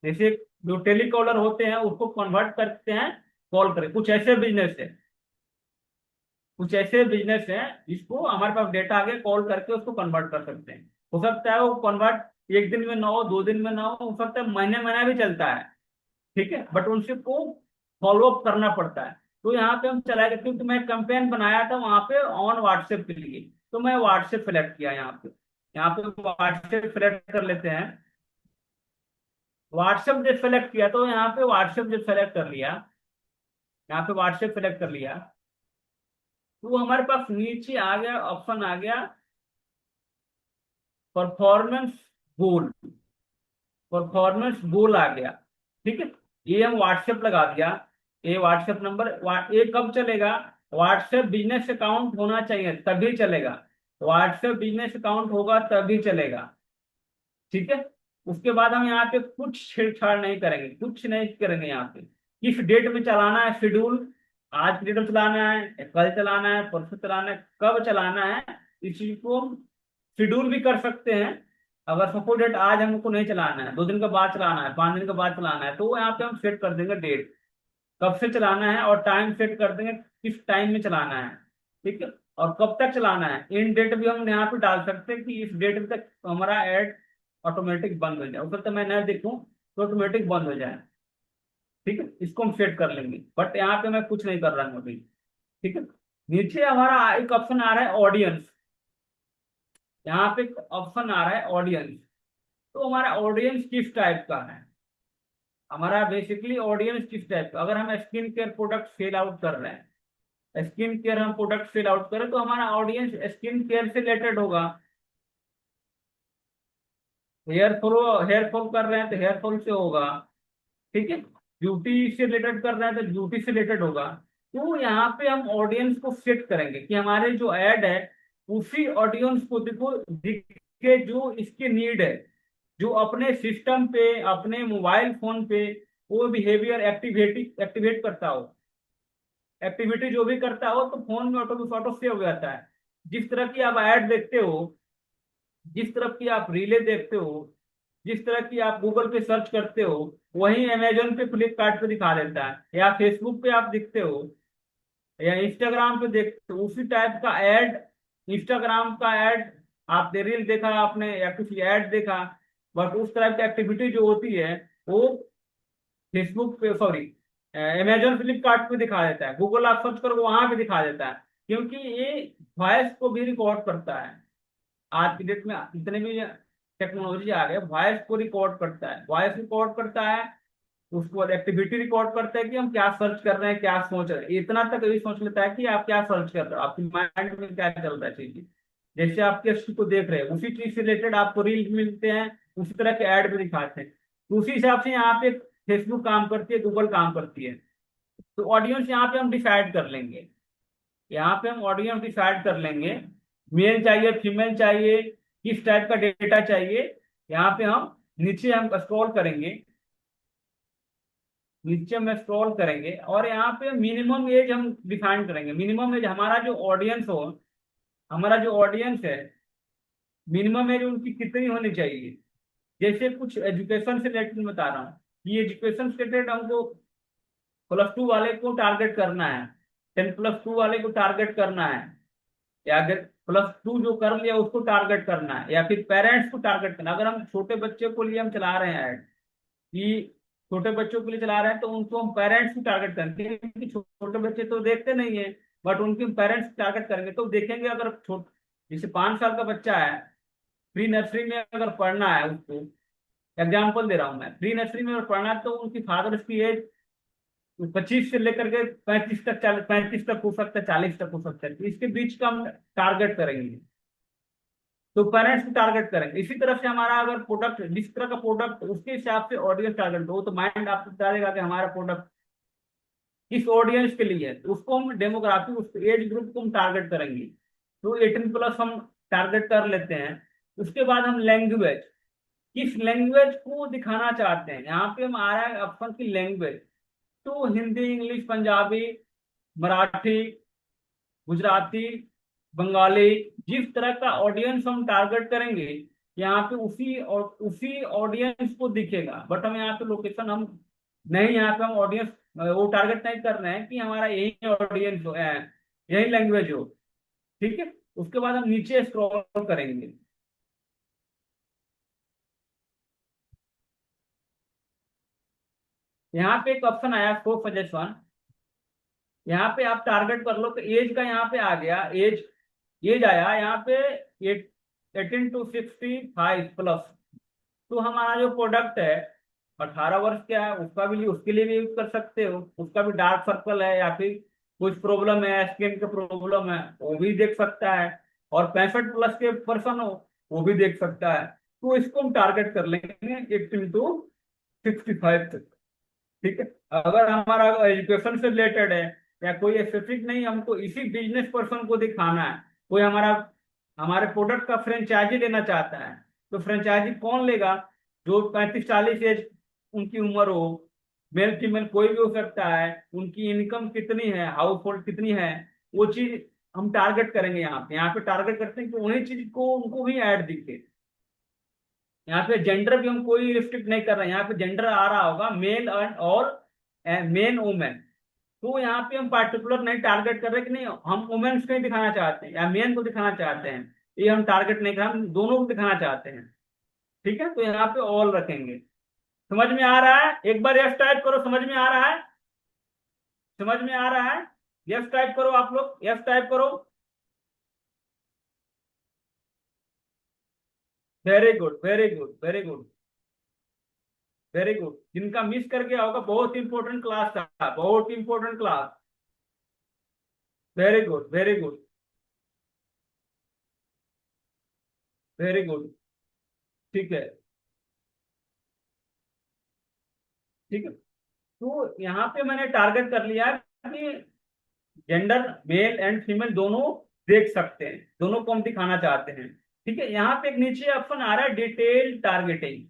जैसे जो टेलीकॉलर होते हैं उसको कन्वर्ट करते हैं कॉल करके। कुछ ऐसे बिजनेस है जिसको हमारे पास डेटा आ गया, कॉल करके उसको कन्वर्ट कर सकते हैं। हो सकता है वो कन्वर्ट एक दिन में ना हो, 2 दिन में ना हो सकता है महीने महीना भी चलता है। ठीक है, बट उनसे को फॉलो अप करना पड़ता है। तो यहाँ पे हम चलाएंगे, क्योंकि मैं कैंपेन बनाया था वहां पे ऑन व्हाट्सएप के लिए, तो मैं व्हाट्सएप सेलेक्ट किया। यहाँ पे व्हाट्सएप सेलेक्ट कर लेते हैं। व्हाट्सएप जब सेलेक्ट किया तो यहाँ पे व्हाट्सएप जब सेलेक्ट कर लिया, यहाँ पे व्हाट्सएप सेलेक्ट कर लिया, तो हमारे पास नीचे आ गया, ऑप्शन आ गया परफॉर्मेंस गोल। परफॉर्मेंस गोल आ गया। ठीक है, ये हम व्हाट्सएप लगा दिया। ये व्हाट्सएप नंबर, ये कब चलेगा? व्हाट्सएप बिजनेस अकाउंट होना चाहिए तभी चलेगा। व्हाट्सएप बिजनेस अकाउंट होगा तभी चलेगा। ठीक है, उसके बाद हम यहाँ पे कुछ छेड़छाड़ नहीं करेंगे, कुछ नहीं करेंगे। यहाँ पे किस डेट में चलाना है शेड्यूल, आज की डेट में चलाना है, कल चलाना है, परसों चलाना है, कब चलाना है, इस चीज को हम शेड्यूल भी कर सकते हैं। अगर सपोज डेट आज हमको नहीं चलाना है, 2 दिन के बाद चलाना है, 5 दिन के बाद चलाना है, तो यहाँ पे हम सेट कर देंगे डेट कब से चलाना है और टाइम सेट कर देंगे किस टाइम में चलाना है। ठीक है, और कब तक चलाना है, इन डेट भी हम यहाँ पे डाल सकते हैं कि इस डेट तक हमारा ऐड ऑटोमेटिक बंद हो जाए। हो सकता है मैं न देखूं तो ऑटोमेटिक बंद हो जाए। ठीक है, इसको हम सेट कर लेंगे, बट यहाँ पे मैं कुछ नहीं कर रहा हूँ अभी। ठीक है, नीचे हमारा एक ऑप्शन आ रहा है ऑडियंस। यहाँ पे ऑप्शन आ रहा है ऑडियंस। तो हमारा ऑडियंस किस टाइप का है? हमारा बेसिकली ऑडियंस किस टाइप का, अगर हम skin care product sell out कर रहे हैं, स्किन केयर हम प्रोडक्ट सेल आउट करें तो हमारा ऑडियंस स्किन केयर से रिलेटेड होगा। हेयर फॉल कर रहे हैं तो हेयर फॉल से होगा, ठीक है। ब्यूटी से रिलेटेड कर रहे हैं तो ब्यूटी से रिलेटेड होगा। तो यहाँ पे हम ऑडियंस को सेट करेंगे कि हमारे जो ऐड है उसी ऑडियंस को देखो दिखे जो इसके नीड है, जो अपने सिस्टम पे अपने मोबाइल फोन पे वो बिहेवियर एक्टिवेट करता हो, एक्टिविटी जो भी करता हो तो फोन में ऑटो सेव हो जाता है। जिस तरह की आप ऐड देखते हो, जिस तरह की आप रीले देखते हो, जिस तरह की आप गूगल पे सर्च करते हो, वही अमेजोन पे फ्लिपकार्ट पे दिखा देता है, या फेसबुक पे आप दिखते हो या इंस्टाग्राम पे देखते हो उसी टाइप का ऐड। इंस्टाग्राम का ऐड आप रील देखा आपने या कुछ ऐड देखा, बट उस तरह की एक्टिविटी जो होती है वो फेसबुक पे, सॉरी, अमेजोन फ्लिपकार्ट पे दिखा देता है, गूगल आप सर्च करो वहां पे दिखा देता है, क्योंकि ये वॉइस को भी रिकॉर्ड करता है। आज की डेट में इतने भी टेक्नोलॉजी आ गए, वॉइस को रिकॉर्ड करता है, वॉइस रिकॉर्ड करता है, उसके बाद एक्टिविटी रिकॉर्ड करता है कि हम क्या सर्च कर रहे हैं, क्या सोच रहे हैं, इतना तक ये सोच लेता है कि आप क्या सर्च कर रहे हो, आपकी माइंड में क्या चल रहा है चीज। जैसे आप किस चीज को देख रहे हैं उसी चीज से रिलेटेड आपको रील मिलते हैं, उसी तरह के ऐड भी दिखाते हैं। तो उसी हिसाब से यहाँ पे फेसबुक काम करती है, गूगल काम करती है। तो ऑडियंस यहाँ पे हम डिसाइड कर लेंगे, यहाँ पे हम ऑडियंस डिसाइड कर लेंगे, मेल चाहिए फीमेल चाहिए, किस टाइप का डेटा चाहिए। यहाँ पे हम नीचे हम स्क्रॉल करेंगे, नीचे में स्क्रॉल करेंगे और यहाँ पे मिनिमम एज हम डिफाइन करेंगे। मिनिमम एज हमारा जो ऑडियंस हो, हमारा जो ऑडियंस है मिनिमम एज उनकी कितनी होनी चाहिए। जैसे कुछ एजुकेशन से रिलेटेड बता रहा हूँ, ये एजुकेशन से रिलेटेड हमको +2 वाले को टारगेट करना है, 10+2 वाले को टारगेट करना है, या अगर +2 जो कर लिया उसको टारगेट करना है, या फिर पेरेंट्स को टारगेट करना है। अगर हम छोटे बच्चे को लिए हम चला रहे हैं ऐड कि छोटे बच्चों के लिए चला रहे हैं तो उनको हम पेरेंट्स को टारगेट करेंगे, क्योंकि छोटे बच्चे तो देखते नहीं है, बट उनके पेरेंट्स टारगेट करेंगे तो देखेंगे। अगर छोट जैसे 5 साल का बच्चा है, प्री नर्सरी में अगर पढ़ना है उसको, एग्जाम्पल दे रहा हूँ मैं, प्री नर्सरी में अगर पढ़ना है तो उनकी फादर्स की एज 25 से लेकर के 35 तक, 35 तक हो सकता है, 40 तक हो सकता है, तो इसके बीच का हम टारगेट करेंगे, तो पेरेंट्स को टारगेट करेंगे। इसी तरह से हमारा अगर प्रोडक्ट जिस तरह का प्रोडक्ट उसके हिसाब से ऑडियंस टारगेट हो, तो माइंड आपको बता देगा कि हमारा प्रोडक्ट किस ऑडियंस के लिए है, तो उसको हम डेमोग्राफी उस एज ग्रुप को हम टारगेट करेंगे। तो 18+ हम टारगेट कर लेते हैं। उसके बाद हम लैंग्वेज, किस लैंग्वेज को दिखाना चाहते हैं, यहाँ पे हम आ रहा है ऑप्शन की लैंग्वेज। तो हिंदी, इंग्लिश, पंजाबी, मराठी, गुजराती, बंगाली, जिस तरह का ऑडियंस हम टारगेट करेंगे यहाँ पे उसी ऑडियंस को दिखेगा। बट हम यहाँ पे लोकेशन हम नहीं, यहाँ पे हम ऑडियंस वो टारगेट नहीं कर रहे हैं कि हमारा यही ऑडियंस हो, यही लैंग्वेज हो, ठीक है। उसके बाद हम नीचे स्क्रॉल करेंगे, यहाँ पे एक ऑप्शन आया शो सजेशन, यहाँ पे आप टारगेट कर लो तो एज का यहाँ पे आ गया, एज एज आया यहाँ पे 18 to 65+। तो हमारा जो प्रोडक्ट है 18 वर्ष का है, उसका भी उसके लिए भी यूज कर सकते हो, उसका भी डार्क सर्कल है या फिर कुछ प्रॉब्लम है, स्किन का प्रॉब्लम है, वो भी देख सकता है। और 65+ के पर्सन हो वो भी देख सकता है। तो इसको हम टारगेट कर लेंगे 18 to 65 तक, ठीक है। अगर हमारा एजुकेशन से रिलेटेड है या कोई स्पेसिफिक नहीं, हमको इसी बिजनेस पर्सन को दिखाना है, कोई हमारा हमारे प्रोडक्ट का फ्रेंचाइजी लेना चाहता है, तो फ्रेंचाइजी कौन लेगा, जो 35-40 एज उनकी उम्र हो, मेल फीमेल कोई भी हो सकता है, उनकी इनकम कितनी है, हाउस होल्ड कितनी है, वो चीज हम टारगेट करेंगे। यहाँ पे टारगेट करते हैं कि उन्हीं चीज को उनको भी ऐड दिखे। यहाँ पे जेंडर भी हम कोई रिस्ट्रिक्ट नहीं कर रहे हैं, यहाँ पे जेंडर आ रहा होगा मेल एंड और मेन वुमेन। तो यहाँ पे हम पार्टिकुलर नहीं टारगेट कर रहे कि नहीं हम वुमेन्स को ही दिखाना चाहते हैं या मेन को दिखाना चाहते हैं, ये हम टारगेट नहीं कर रहे, हम दोनों को दिखाना चाहते हैं, ठीक है। तो यहाँ पे ऑल रखेंगे। समझ में आ रहा है? एक बार यस टाइप करो, समझ में आ रहा है? समझ में आ रहा है? यस टाइप करो, आप लोग यस टाइप करो। Very good, very good, very good. Very good. जिनका मिस कर गया होगा, बहुत इंपॉर्टेंट क्लास था, बहुत important class. Very good, very good, very good. ठीक है, ठीक है। तो यहाँ पे मैंने टारगेट कर लिया कि जेंडर मेल एंड फीमेल दोनों देख सकते हैं, दोनों को हम दिखाना चाहते हैं। ठीक है, यहाँ पे एक नीचे ऑप्शन आ रहा है डिटेल टारगेटिंग,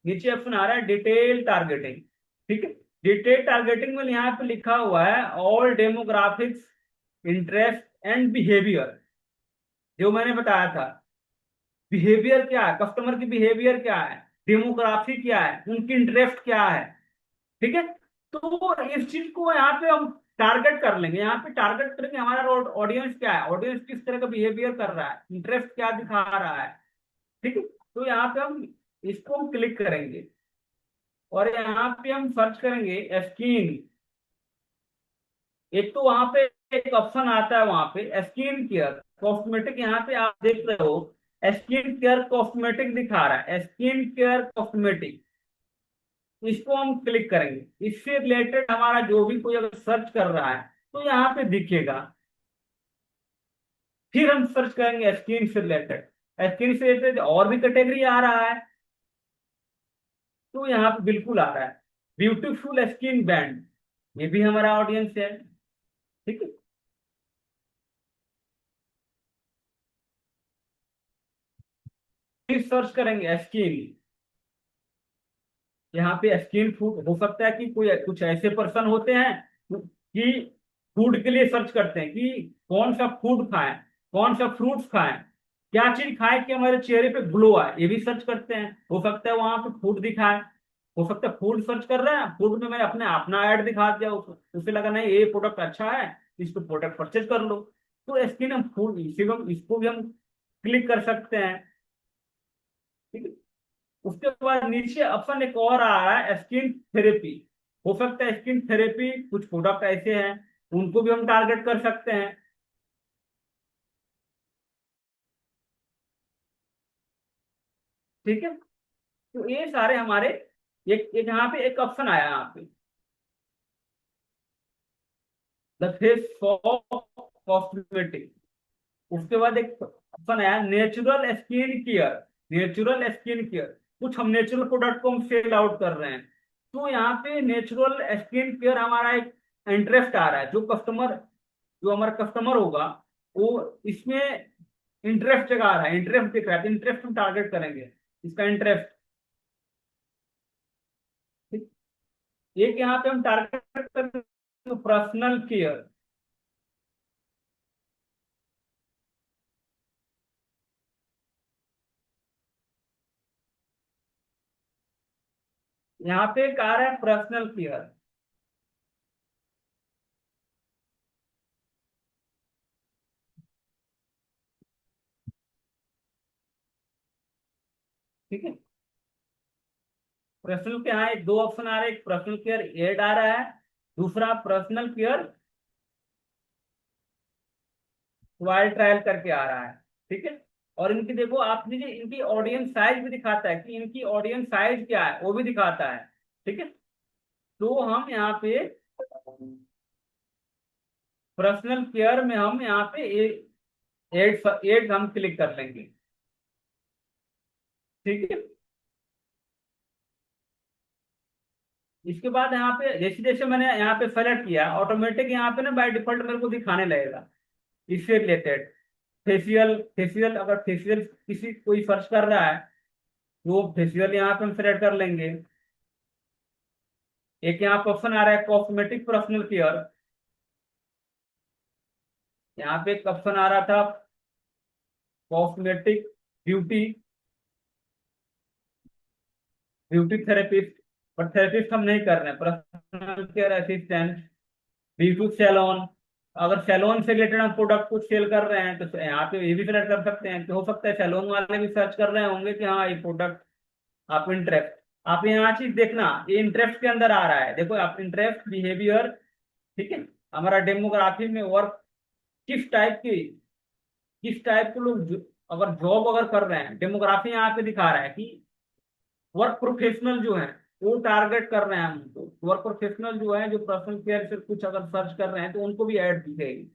नीचे ऑप्शन आ रहा है डिटेल टारगेटिंग। ठीक है, डिटेल टारगेटिंग में यहाँ पे लिखा हुआ है all demographics, interest and behaviour. जो मैंने बताया था, बिहेवियर क्या है, कस्टमर की बिहेवियर क्या है, डेमोग्राफी क्या है, उनकी इंटरेस्ट क्या है। ठीक है, तो इस चीज को यहाँ पे हम टारगेट कर लेंगे, यहाँ पे टारगेट करेंगे हमारा ऑडियंस क्या है, ऑडियंस किस तरह का बिहेवियर कर रहा है, इंटरेस्ट क्या दिखा रहा है। ठीक है, तो यहाँ पे हम इसको हम क्लिक करेंगे और यहाँ पे हम सर्च करेंगे स्किन। एक तो वहां पे एक ऑप्शन आता है वहां पे स्किन केयर कॉस्मेटिक, यहाँ पे आप देख रहे हो स्किन केयर कॉस्मेटिक दिखा रहा है, स्किन केयर कॉस्मेटिक। इसको हम क्लिक करेंगे, इससे रिलेटेड हमारा जो भी कोई अगर सर्च कर रहा है तो यहाँ पे दिखेगा। फिर हम सर्च करेंगे स्किन से रिलेटेड, स्किन से रिलेटेड और भी कैटेगरी आ रहा है, तो यहाँ पे बिल्कुल आ रहा है ब्यूटीफुल स्किन बैंड, ये भी हमारा ऑडियंस है। ठीक है, फिर सर्च करेंगे स्किन। यहाँ पे स्किन फूड हो सकता है कि कोई कुछ ऐसे पर्सन होते हैं कि फूड के लिए सर्च करते हैं कि कौन सा फूड खाएं, कौन सा फ्रूट्स खाएं, क्या चीज खाएं कि हमारे चेहरे पे ग्लो आए, ये भी सर्च करते हैं। हो सकता है वहां पे फूड दिखाए, हो सकता है फूड सर्च कर रहे हैं, फूड में मैंने अपने अपना ऐड दिखा दिया उसे लगा नहीं ये प्रोडक्ट अच्छा है, इसको प्रोडक्ट परचेज कर लो। तो स्किन हम फूड इसको भी हम क्लिक कर सकते हैं। ठीक है, उसके बाद नीचे ऑप्शन एक और आ रहा है स्किन थेरेपी। हो सकता है स्किन थेरेपी कुछ प्रोडक्ट ऐसे हैं, उनको भी हम टारगेट कर सकते हैं। ठीक है, तो ये सारे हमारे एक एक यहाँ पे एक ऑप्शन आया यहाँ पे द फेस फॉर कॉस्मेटिक। उसके बाद एक ऑप्शन आया natural skin care, natural skin care. कुछ हम नेचुरल प्रोडक्ट को हम सेल आउट कर रहे हैं, तो यहाँ पे नेचुरल स्किन केयर हमारा एक इंटरेस्ट आ रहा है। जो हमारा कस्टमर होगा वो इसमें इंटरेस्ट जगा रहा है, इंटरेस्ट दिख रहा है, तो इंटरेस्ट हम टारगेट करेंगे, इसका इंटरेस्ट। ठीक, एक यहाँ पे हम टारगेट करेंगे पर्सनल केयर। यहाँ पे एक आ रहा है पर्सनल केयर। ठीक है, पर्सनल के यहाँ एक दो ऑप्शन आ रहे हैं, एक पर्सनल केयर एड आ रहा है, दूसरा पर्सनल केयर ट्रायल ट्रायल करके आ रहा है। ठीक है, और इनकी देखो आप नीचे इनकी ऑडियंस साइज भी दिखाता है कि इनकी ऑडियंस साइज क्या है, वो भी दिखाता है। ठीक है, तो हम यहाँ पे पर्सनल केयर में हम यहाँ पे एड एड हम क्लिक कर लेंगे। ठीक है, इसके बाद यहाँ पे जैसे जैसे मैंने यहाँ पे सेलेक्ट किया ऑटोमेटिक यहाँ पे ना बाय डिफॉल्ट मेरे को दिखाने लगेगा इससे रिलेटेड। फेशियल, फेशियल अगर फेशियल किसी कोई सर्च कर रहा है तो वो फेशियल यहाँ पे हम सेलेक्ट कर लेंगे। एक यहाँ पे ऑप्शन आ रहा है कॉस्मेटिक पर्सनल केयर, यहाँ पे एक ऑप्शन आ रहा था कॉस्मेटिक ब्यूटी, ब्यूटी थेरेपिस्ट, पर थेरेपिस्ट हम नहीं कर रहे हैं, personal care assistant, beauty salon. अगर सैलून से रिलेटेड हम प्रोडक्ट कुछ सेल कर रहे हैं तो यहाँ पे ये भी सेलेक्ट कर सकते हैं कि हो सकता है सैलून वाले भी सर्च कर रहे होंगे कि हाँ ये प्रोडक्ट आप इंटरेस्ट। आप यहाँ चीज देखना ये इंटरेस्ट के अंदर आ रहा है, देखो आप इंटरेस्ट बिहेवियर। ठीक है, हमारा डेमोग्राफी में वर्क किस टाइप की, किस टाइप के लोग अगर जॉब अगर कर रहे हैं, डेमोग्राफी यहाँ पे दिखा रहा है कि वर्क प्रोफेशनल जो है वो टारगेट कर रहे हैं हमको। वर्क प्रोफेशनल जो है, जो पर्सनल केयर से कुछ अगर सर्च कर रहे हैं तो उनको भी ऐड दिखेगी।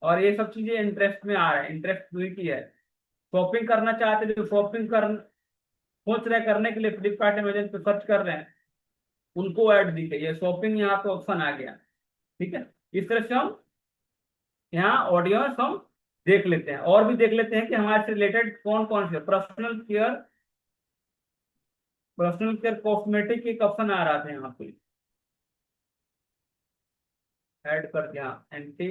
और ये सब चीजें इंटरेस्ट में आ रहा है, इंटरेस्ट की है। शॉपिंग करना चाहते हैं, जो शॉपिंग कर सोच रहे करने के लिए फ्लिपकार्ट अमेजन पे सर्च कर रहे हैं, उनको ऐड दिखे, ये शॉपिंग यहाँ पे ऑप्शन आ गया। ठीक है। इस तरह से हम यहाँ ऑडियंस हम देख लेते हैं, और भी देख लेते हैं कि हमारे से रिलेटेड कौन कौन से personal care. Personal care cosmetic एक ऑप्शन आ रहा था यहाँ पे, ऐड कर दिया एंटी।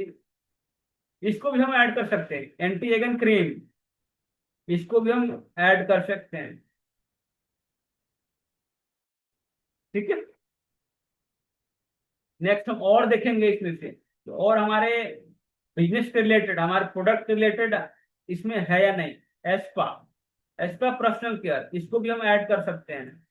इसको भी हम ऐड कर सकते हैं, एंटी एगन क्रीम, इसको भी हम ऐड कर सकते हैं। ठीक है। नेक्स्ट हम और देखेंगे इसमें से, तो और हमारे बिजनेस के रिलेटेड, हमारे प्रोडक्ट के रिलेटेड इसमें है या नहीं। एस्पा, एस्पा पर्सनल केयर, इसको भी हम ऐड कर सकते हैं।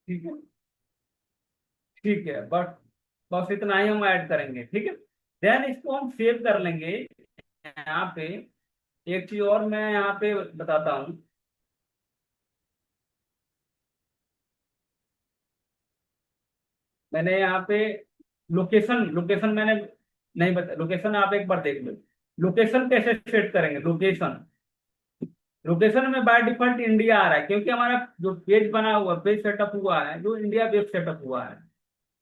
ठीक है। ठीक है, बट बस इतना ही हम ऐड करेंगे। ठीक है। देन इसको हम सेव कर लेंगे यहाँ पे। एक चीज और मैं यहाँ पे बताता हूँ। मैंने यहाँ पे लोकेशन, लोकेशन मैंने नहीं बता, लोकेशन आप एक बार देख लो। लोकेशन कैसे सेट करेंगे, लोकेशन। लोकेशन में बाय डिफॉल्ट इंडिया आ रहा है, क्योंकि हमारा जो पेज बना हुआ, पेज सेटअप हुआ है, जो इंडिया बेस्ड सेटअप हुआ है।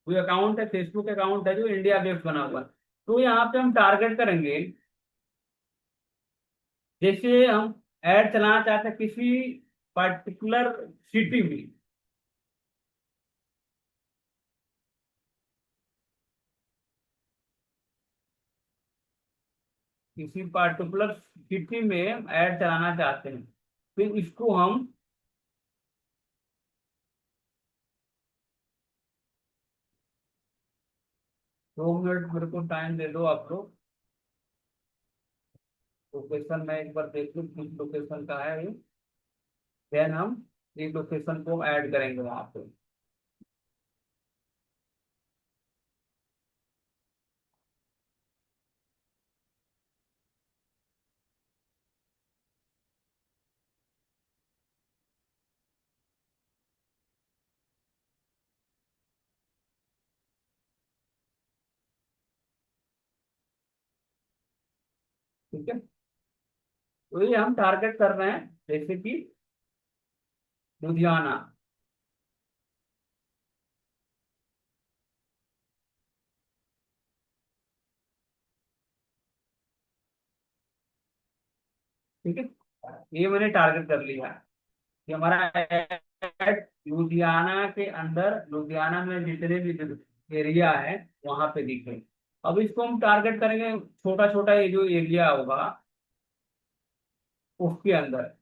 कोई अकाउंट है, फेसबुक अकाउंट है जो इंडिया बेस्ड बना हुआ है। तो यहाँ पे हम टारगेट करेंगे, जैसे हम ऐड चलाना चाहते हैं किसी पर्टिकुलर सिटी में। किसी पर्टिकुलर सिटी में ऐड चलाना चाहते हैं, फिर इसको हम 2 मिनट मेरे को टाइम दे दो आप लोग। लोकेशन मैं एक बार देख लूँ किस लोकेशन का है ये। देन हम एक लोकेशन को ऐड करेंगे वहां पे। ठीक है। तो ये हम टारगेट कर रहे हैं, जैसे कि लुधियाना। ठीक है। ये मैंने टारगेट कर लिया कि हमारा ad लुधियाना के अंदर, लुधियाना में जितने भी एरिया है वहां पे दिखे। अब इसको हम टारगेट करेंगे छोटा छोटा, ये जो एरिया होगा उसके अंदर।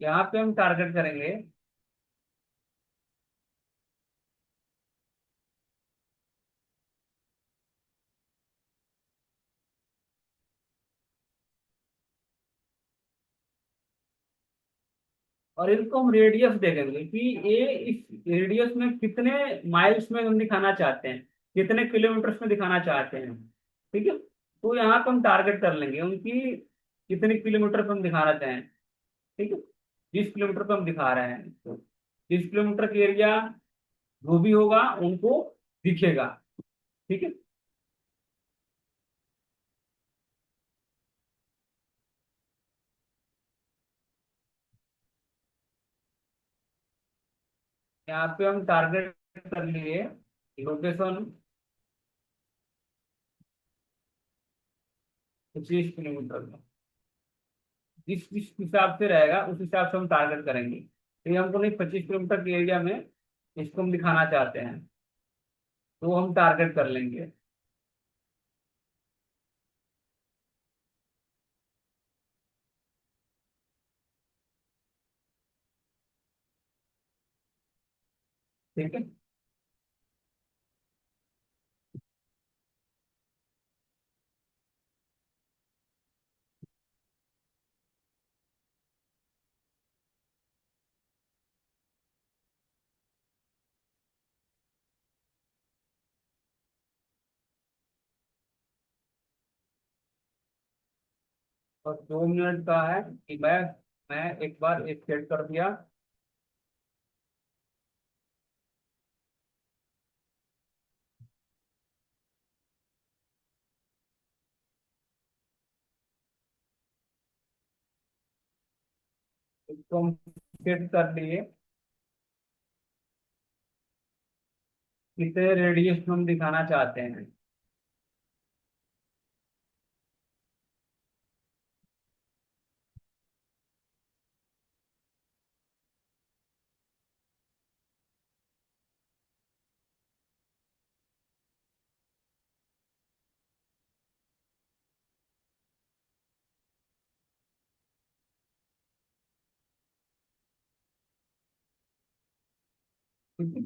यहाँ पे हम टारगेट करेंगे। और इनको हम रेडियस देखेंगे कि ये इस रेडियस में कितने माइल्स में हम दिखाना चाहते हैं, कितने किलोमीटर्स में दिखाना चाहते हैं। ठीक है। तो यहाँ पे हम टारगेट कर लेंगे उनकी कितने किलोमीटर पे हम दिखाना चाहें। ठीक है। 20 किलोमीटर पे हम दिखा रहे हैं, तो 20 किलोमीटर का एरिया जो भी होगा उनको दिखेगा। ठीक है। यहाँ पे हम टारगेट कर लिए लोकेशन 25 किलोमीटर में। जिस जिस हिसाब से रहेगा उस हिसाब से हम टारगेट करेंगे। तो ये हमको नहीं, 25 किलोमीटर के एरिया में इसको हम दिखाना चाहते हैं, तो हम टारगेट कर लेंगे। ठीक है। और 2 मिनट का है कि मैं एक बार एक सेट कर दिया। इसको हम सेट कर लिए। कितने रेडियस में हम दिखाना चाहते हैं। ठीक है।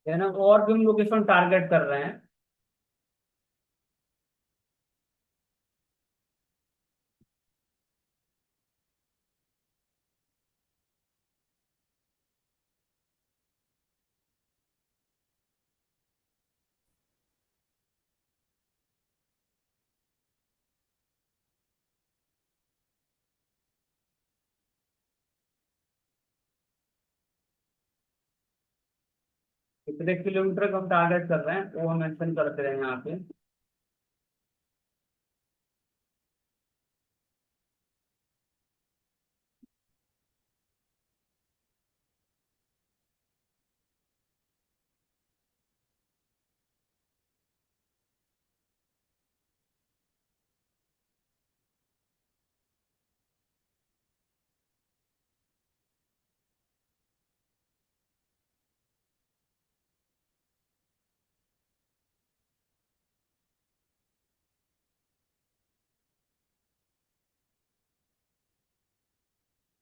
है ना, और भी हम लोकेशन टारगेट कर रहे हैं। कितने किलोमीटर का हम टारगेट कर रहे हैं वो हम मेंशन करते रहे यहाँ पे।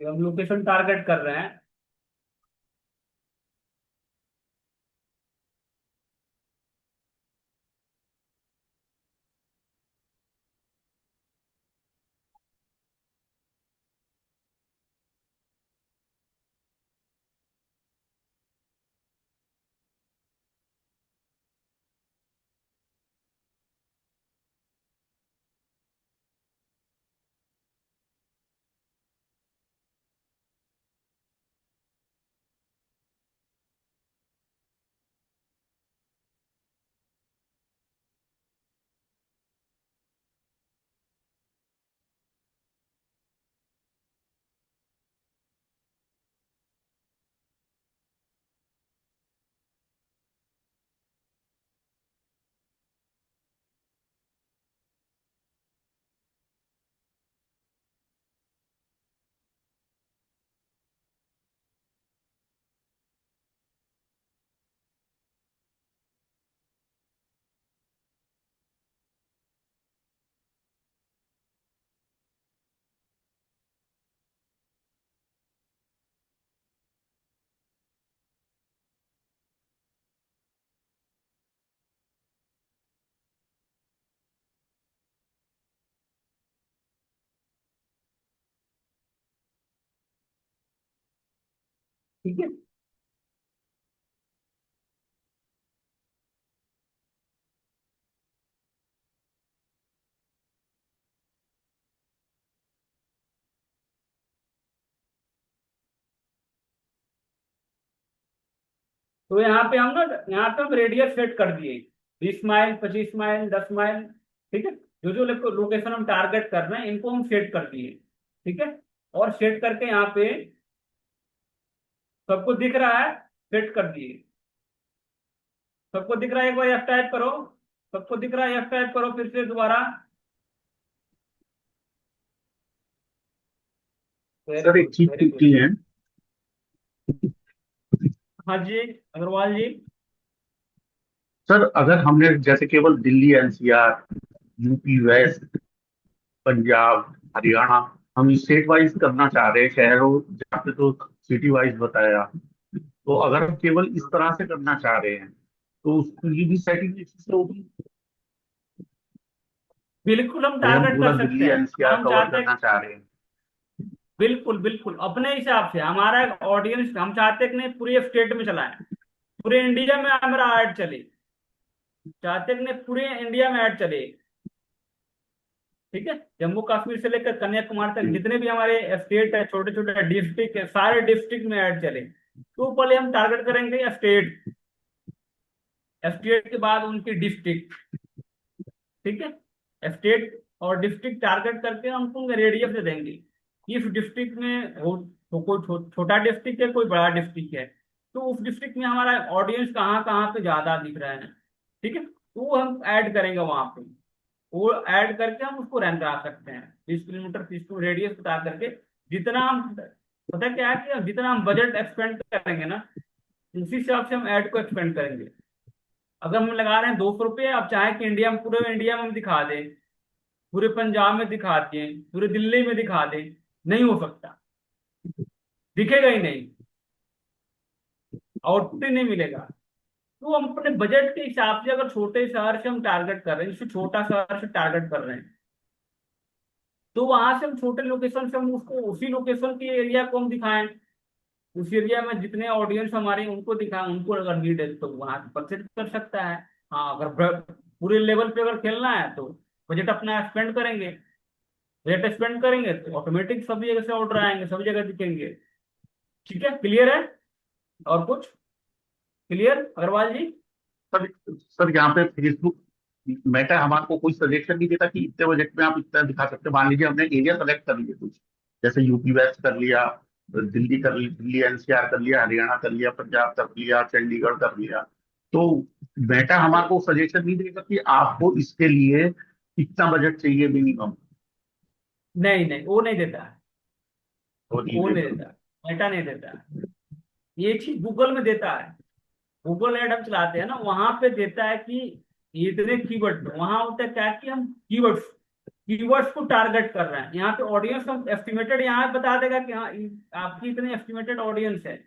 ये हम लोकेशन टारगेट कर रहे हैं। ठीक है। तो यहाँ पे हम रेडियस सेट कर दिए। 20 माइल, 25 माइल, 10 माइल। ठीक है। जो जो लोकेशन हम टारगेट कर रहे हैं इनको हम सेट कर दिए। ठीक है। और सेट करके यहाँ पे सबको दिख रहा है, सेट कर दिए। सबको दिख रहा है, एक बार एफ टाइप करो। सबको दिख रहा है, एफ टाइप करो फिर से दोबारा। वेरी सर एक गुड, चीज वेरी गुड। पूछनी है। हाँ जी, अग्रवाल जी। सर अगर हमने जैसे केवल Delhi NCR, UP west, Punjab, Haryana, हम स्टेट वाइज करना चाह रहे हैं, शहरों जहाँ पे तो सिटी वाइज बताया, तो अगर हम केवल इस तरह से करना चाह रहे हैं तो उसकी भी सेटिंग इसी से होगी। बिल्कुल हम भाई हम टारगेट पूरा कर सकते दिल्ली हैं। एनसीआर हम कवर चाहते हैं करना चाह रहे हैं। बिल्कुल बिल्कुल अपने हिसाब से हमारा ऑडियंस, हम चाहते हैं कि नहीं पूरे स्टेट में चलाएं, पूरे इंडिया में हमारा ऐड चले, चाहते हैं कि नहीं पूरे इंडिया में ऐड चले। ठीक है, जम्मू कश्मीर से लेकर कन्याकुमारी तक जी। जितने भी हमारे स्टेट है, छोटे छोटे डिस्ट्रिक्ट है, सारे डिस्ट्रिक्ट में ऐड चले। तो पहले हम टारगेट करेंगे स्टेट, स्टेट के बाद उनकी डिस्ट्रिक्ट। ठीक है, स्टेट और डिस्ट्रिक्ट टारगेट करके हम उनको रेडियस दे देंगे। इस डिस्ट्रिक्ट में हो तो कोई छोटा डिस्ट्रिक्ट है, कोई बड़ा डिस्ट्रिक्ट है, तो उस डिस्ट्रिक्ट में हमारा ऑडियंस कहाँ कहाँ पे ज्यादा दिख रहा है। ठीक है, तो वो हम ऐड करेंगे वहां पे, वो ऐड करके हम उसको रन करा सकते हैं। 20 किलोमीटर 30 किलोमीटर रेडियस बता करके जितना हम, पता क्या है कि जितना हम बजट एक्सपेंड करेंगे ना, उसी हिसाब से हम ऐड को एक्सपेंड करेंगे। अगर हम लगा रहे हैं 200 रुपये, आप चाहें कि इंडिया में, पूरे इंडिया में हम दिखा दें, पूरे पंजाब में दिखा दें, पूरे दिल्ली में दिखा दें, नहीं हो सकता, दिखेगा ही नहीं, आउटपुट ही नहीं मिलेगा। तो हम अपने बजट के हिसाब से, अगर छोटे शहर से हम टारगेट कर रहे हैं, जैसे छोटा शहर से टारगेट कर रहे हैं, तो वहां से हम छोटे लोकेशन से हम उसको, उसी लोकेशन के एरिया को हम दिखाएं, उस एरिया में जितने ऑडियंस हमारे हैं, उनको दिखाएं, उनको अगर नीड है तो वहां से परचेज कर सकता है। हाँ, अगर पूरे लेवल पे अगर खेलना है तो बजट अपना स्पेंड करेंगे, बजट स्पेंड करेंगे तो ऑटोमेटिक सभी जगह से ऑर्डर आएंगे, सभी जगह दिखेंगे। ठीक है, क्लियर है? और कुछ क्लियर अग्रवाल जी? सर सर यहाँ पे फेसबुक मेटा हमारे को कोई सजेशन नहीं देता कि इतने बजट में आप इतना दिखा सकते हैं। मान लीजिए हमने एरिया सेलेक्ट कर लिया कुछ, जैसे यूपी वेस्ट कर लिया, दिल्ली कर ली, दिल्ली एनसीआर कर लिया, हरियाणा कर लिया, पंजाब कर लिया, चंडीगढ़ कर लिया, तो मेटा हमारे को सजेशन नहीं देगा कि आपको इसके लिए इतना बजट चाहिए मिनिमम। नहीं नहीं, वो नहीं देता है, तो नहीं वो नहीं देता। देता, मेटा नहीं देता है। ये चीज गूगल में देता है। गूगल एड हम चलाते हैं ना, वहां पे देता है कि ये इतने कीवर्ड, वहां होता है क्या कि हम कीवर्ड्स, कीवर्ड्स को टारगेट कर रहे हैं। यहाँ पे ऑडियंस हम एस्टिमेटेड यहाँ बता देगा कि हाँ, आपकी इतनी एस्टिमेटेड ऑडियंस है,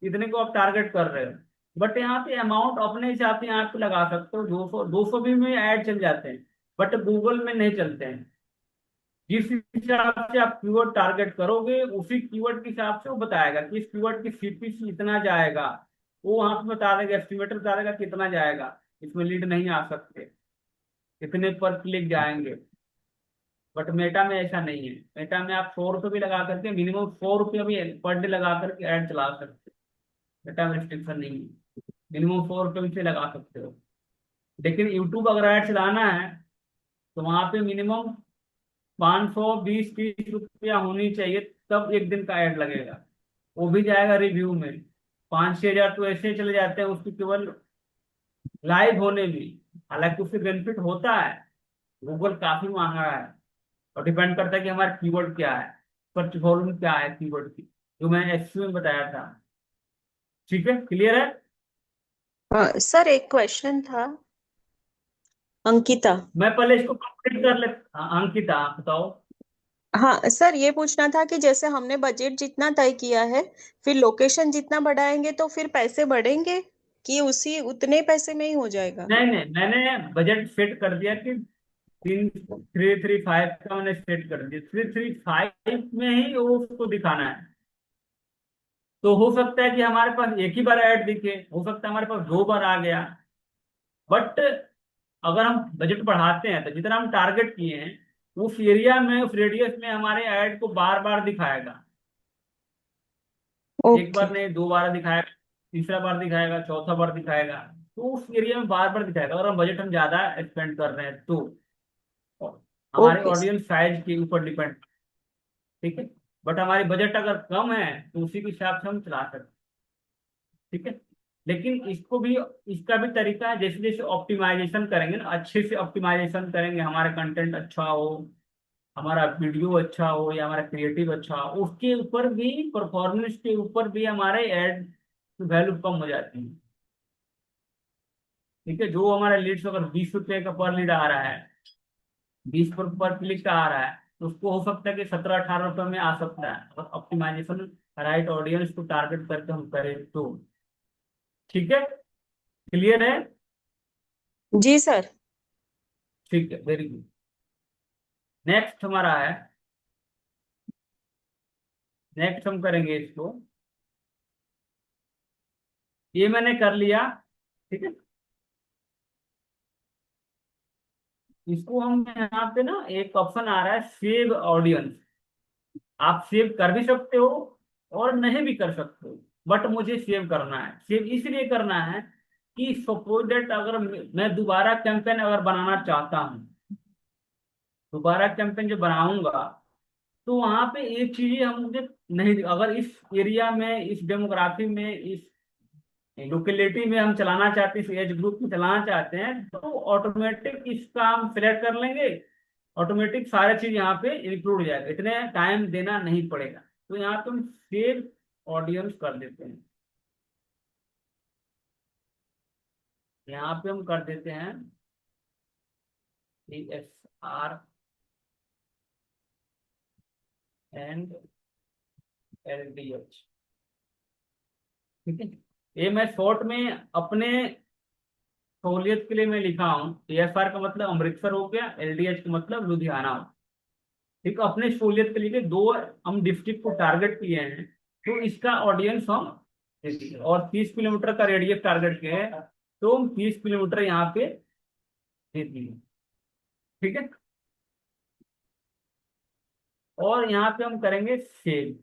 इतने को आप टारगेट कर रहे हो। बट यहाँ पे अमाउंट अपने हिसाब से यहाँ पे लगा सकते हो, 200 भी में ऐड चल जाते हैं, बट गूगल में नहीं चलते हैं। जिस हिसाब से आप कीवर्ड टारगेट करोगे, उसी कीवर्ड के हिसाब से वो बताएगा कि इस कीवर्ड की सीपीसी इतना जाएगा। वो वहां पे बता देगा, एस्टिमेटर बता देगा कितना जाएगा, इसमें लीड नहीं आ सकते, इतने पर क्लिक जाएंगे। बट मेटा में ऐसा नहीं है। मेटा में आप 100 रुपये भी लगा करके, मिनिमम 100 रुपये भी पर डे लगा करके ऐड चला सकते हो। मेटा में रिस्ट्रिक्शन नहीं है, मिनिमम 100 रुपये भी लगा सकते हो। लेकिन यूट्यूब अगर ऐड चलाना है तो वहां पे मिनिमम 520-30 रुपया होनी चाहिए, तब एक दिन का ऐड लगेगा। वो भी जाएगा रिव्यू में। 5-6 हजार तो ऐसे चले जाते हैं उसकी केवल लाइव होने में। हालांकि उससे बेनिफिट होता है, गूगल काफी महंगा है, और डिपेंड करता है कि हमारा कीवर्ड क्या है, सर्च वॉल्यूम क्या है कीवर्ड की, जो मैंने एसईओ में बताया था। ठीक है, क्लियर है? सर एक क्वेश्चन था। अंकिता। मैं पहले इसको कंप्लीट कर ले। हाँ, अंकिता आप बताओ। हाँ सर, ये पूछना था कि जैसे हमने बजट जितना तय किया है, फिर लोकेशन जितना बढ़ाएंगे तो फिर पैसे बढ़ेंगे कि उसी उतने पैसे में ही हो जाएगा? नहीं नहीं, मैंने बजट सेट कर दिया कि 335 का मैंने सेट कर दिया, 335 में ही वो उसको दिखाना है। तो हो सकता है कि हमारे पास एक ही बार ऐड दिखे, हो सकता है हमारे पास 2 बार आ गया। बट अगर हम बजट बढ़ाते हैं तो जितना हम टारगेट किए हैं, उस एरिया में, उस रेडियस में हमारे ऐड को बार बार दिखाएगा। एक ओके। बार नहीं, 2 बार दिखाएगा, तीसरा बार दिखाएगा, चौथा बार दिखाएगा। तो उस एरिया में बार बार दिखाएगा, अगर हम बजट हम ज्यादा स्पेंड कर रहे हैं तो। और हमारे ओके ऑडियंस साइज के ऊपर डिपेंड। ठीक है, बट हमारी बजट अगर कम है तो उसी के हिसाब से हम चला सकते हैं। ठीक है, लेकिन इसको भी, इसका भी तरीका है, जैसे जैसे ऑप्टिमाइजेशन करेंगे ना, अच्छे से ऑप्टिमाइजेशन करेंगे, हमारा कंटेंट अच्छा हो, हमारा वीडियो अच्छा हो, या हमारा क्रिएटिव अच्छा हो, उसके ऊपर भी, परफॉर्मेंस के ऊपर भी हमारे एड की वैल्यू कम हो जाती है। ठीक है, जो हमारा लीड्स अगर 20 रुपये का पर लीड आ रहा है, 20 पर क्लिक का आ रहा है, तो उसको हो सकता है कि 17-18 रुपये में आ सकता है, अगर ऑप्टिमाइजेशन राइट ऑडियंस को टारगेट करके हम करें तो। ठीक है, क्लियर है? जी सर। ठीक है, वेरी गुड। नेक्स्ट हमारा है नेक्स्ट हम करेंगे इसको, ये मैंने कर लिया, ठीक है। इसको हम यहाँ पे ना एक ऑप्शन आ रहा है सेव ऑडियंस, आप सेव कर भी सकते हो और नहीं भी कर सकते हो, बट मुझे सेव करना है। सेव इसलिए करना है कि सपोज दैट अगर मैं दोबारा कैंपेन अगर बनाना चाहता हूँ, दोबारा कैंपेन जो बनाऊंगा, तो वहां पे एक चीजें हम मुझे नहीं, अगर इस एरिया में, इस डेमोग्राफी में, इस लोकेलिटी में हम चलाना चाहते हैं, इस एज ग्रुप में चलाना चाहते हैं, तो ऑटोमेटिक इसका हम सिलेक्ट कर लेंगे, ऑटोमेटिक सारे चीज यहाँ पे इंक्लूड हो जाएगा, इतने टाइम देना नहीं पड़ेगा। तो यहाँ पे हम सेव ऑडियंस कर देते हैं, यहाँ पे हम कर देते हैं ESR एंड LDH, ठीक है। ये मैं शॉर्ट में अपने सहूलियत के लिए मैं लिखा हूँ, ESR का मतलब अमृतसर हो गया, LDH का मतलब लुधियाना हो, ठीक है। अपने सहूलियत के लिए दो हम डिस्ट्रिक्ट को टारगेट किए हैं, तो इसका ऑडियंस हम दे दिए। और 30 किलोमीटर का रेडियस टारगेट किया है, तो हम 30 किलोमीटर यहाँ पे दे दिए, ठीक है। और यहाँ पे हम करेंगे सेव,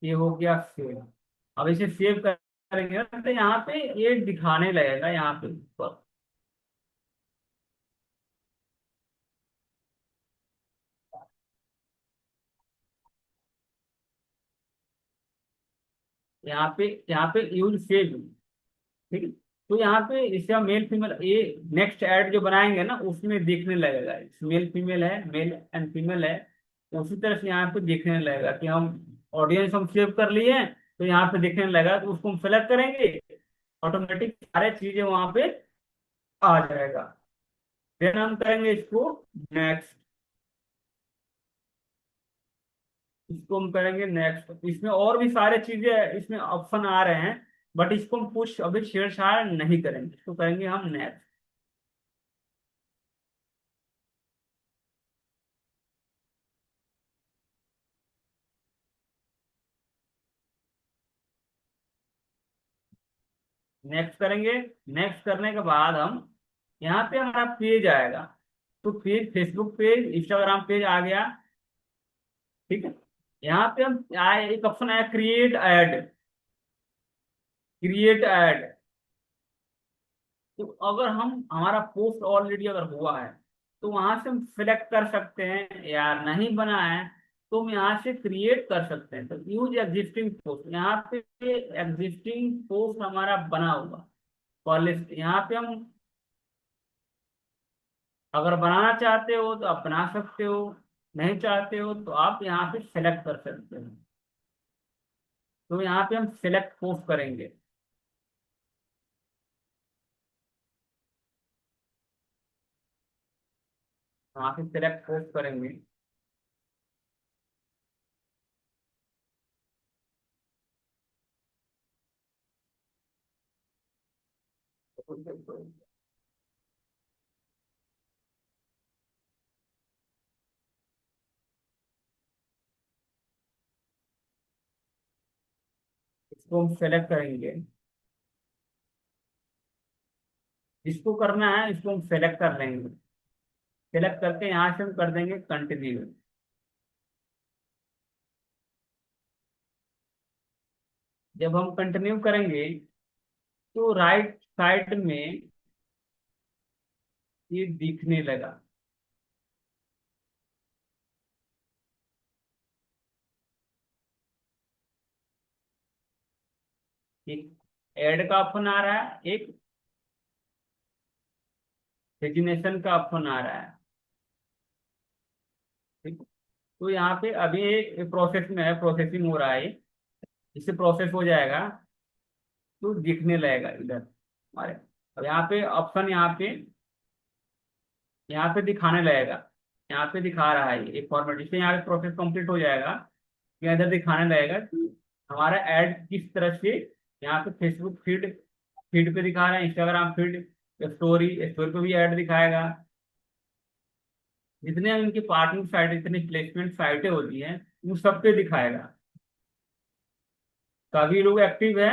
ये हो गया सेव। अब इसे सेव करेंगे ना, तो यहाँ पे ये दिखाने लगेगा यहाँ पे ऊपर, यहाँ पे यूज सेव, ठीक है। तो यहाँ पे इससे हम मेल फीमेल, ये नेक्स्ट ऐड जो बनाएंगे ना उसमें देखने लगेगा, मेल फीमेल है, मेल एंड फीमेल है, तो उसी तरह से यहाँ पे देखने लगेगा कि हम ऑडियंस हम सेव कर लिए हैं, तो यहाँ पे देखने लगेगा, तो उसको हम सेलेक्ट करेंगे, ऑटोमेटिक सारे चीजें वहां पे आ जाएगा। फिर हम करेंगे इसको नेक्स्ट, इसको हम करेंगे नेक्स्ट। इसमें और भी सारे चीजें इसमें ऑप्शन आ रहे हैं, बट इसको हम कुछ अभी छेड़छाड़ नहीं करेंगे, इसको करेंगे हम नेक्स्ट। नेक्स्ट करेंगे, नेक्स्ट करने के बाद हम यहाँ पे हमारा पेज आएगा, तो page Facebook page, Instagram page आ गया, ठीक है। यहाँ पे हम आए, एक ऑप्शन आया क्रिएट ऐड, क्रिएट ऐड। तो अगर हम, हमारा पोस्ट ऑलरेडी अगर हुआ है, तो वहां से हम सिलेक्ट कर सकते हैं, या नहीं बना है तो हम यहाँ से क्रिएट कर सकते हैं। तो यूज एग्जिस्टिंग पोस्ट, यहाँ पे एग्जिस्टिंग पोस्ट हमारा बना हुआ पॉलिश, यहाँ पे हम अगर बनाना चाहते हो तो आप बना सकते हो, नहीं चाहते हो तो आप यहाँ पे सेलेक्ट कर सकते हो। तो यहाँ पे हम सेलेक्ट पोस्ट करेंगे, यहाँ पे सेलेक्ट पोस्ट करेंगे, इसको हम सेलेक्ट करेंगे, इसको करना है, इसको हम सेलेक्ट कर लेंगे, सेलेक्ट करके यहाँ से हम कर देंगे कंटिन्यू। जब हम कंटिन्यू करेंगे, तो राइट साइड में ये दिखने लगा, एक ऐड का ऑप्शन आ रहा है, एक डेजिग्नेशन का ऑप्शन आ रहा है, ठीक। तो यहाँ पे अभी एक प्रोसेस में है, प्रोसेसिंग हो रहा है, इससे प्रोसेस हो जाएगा तो दिखने लगेगा इधर हमारे। अब यहाँ पे ऑप्शन, यहाँ पे दिखाने लगेगा, यहाँ पे दिखा रहा है एक फॉर्मेट, इससे यहाँ पे प्रोसेस कंप्लीट हो जाएगा, यहाँ इधर दिखाने लगेगा कि हमारा ऐड किस तरह से, यहाँ पे फेसबुक फीड, फीड पे दिखा रहा है, इंस्टाग्राम फीड, स्टोरी, स्टोरी पे भी ऐड दिखाएगा, जितने इनकी पार्टनर साइट, जितनी प्लेसमेंट साइटें होती हैं, उन सब पे दिखाएगा काफी लोग एक्टिव है।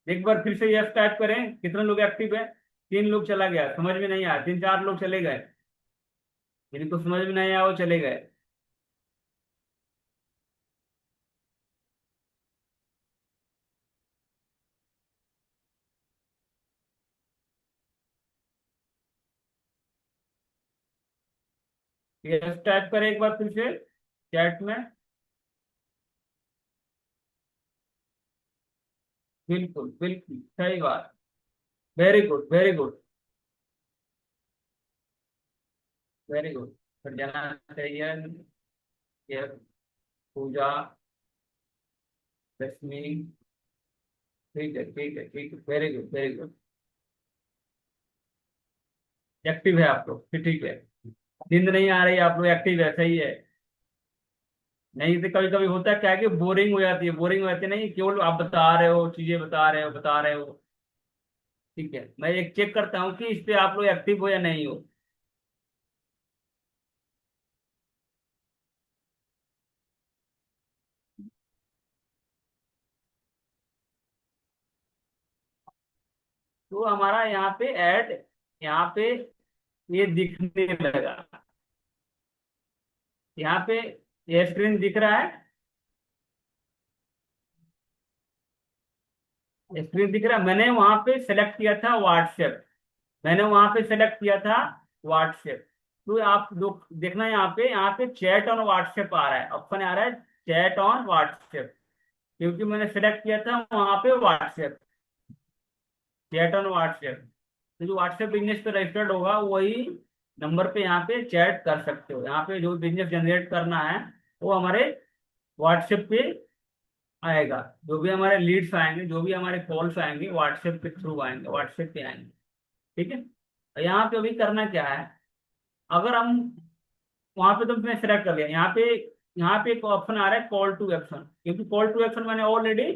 एक बार फिर से यस टाइप करें, कितने लोग एक्टिव है। 3 लोग चला गया, समझ में नहीं आया। 3 4 लोग चले गए, जिनको समझ में नहीं आया वो चले गए। यस टाइप करें एक बार फिर से चैट में। बिल्कुल बिल्कुल सही बात। Very good very good very good. फिर जाना चाहिए। ये पूजा, रश्मि, ठीक है ठीक है ठीक है, very good very good. Active है आप लोग, ठीक है। नींद नहीं आ रही, आप लोग एक्टिव है, सही है। नहीं तो कभी कभी होता है क्या है कि बोरिंग हो जाती है, बोरिंग हो जाती है, नहीं केवल आप बता रहे हो, चीजें बता रहे हो बता रहे हो। ठीक है, मैं एक चेक करता हूँ कि इस पे आप लोग एक्टिव हो या नहीं हो। तो हमारा यहाँ पे ऐड, यहाँ पे ये दिखने लगा। यहाँ पे ये स्क्रीन दिख रहा है, स्क्रीन दिख रहा है। मैंने वहां पे सेलेक्ट किया था व्हाट्सएप, मैंने वहां पे सेलेक्ट किया था व्हाट्सएप। तो आप लोग देखना यहाँ पे चैट ऑन व्हाट्सएप आ रहा है, ऑप्शन आ रहा है चैट ऑन व्हाट्सएप, क्योंकि मैंने सेलेक्ट किया था वहां पे व्हाट्सएप, चैट ऑन व्हाट्सएप। तो जो व्हाट्सएप बिजनेस पे रजिस्टर्ड होगा वही नंबर पे यहाँ पे चैट कर सकते हो। यहाँ पे जो बिजनेस जनरेट करना है वो हमारे व्हाट्सएप पे आएगा। जो भी हमारे लीड्स आएंगे, जो भी हमारे कॉल्स आएंगे, व्हाट्सएप के थ्रू आएंगे, व्हाट्सएप पे आएंगे। ठीक है। यहाँ पे अभी करना क्या है, अगर हम वहां पे, तो मैंने सेलेक्ट कर लिया। यहाँ पे एक ऑप्शन आ रहा है कॉल टू एक्शन, क्योंकि कॉल टू एक्शन मैंने ऑलरेडी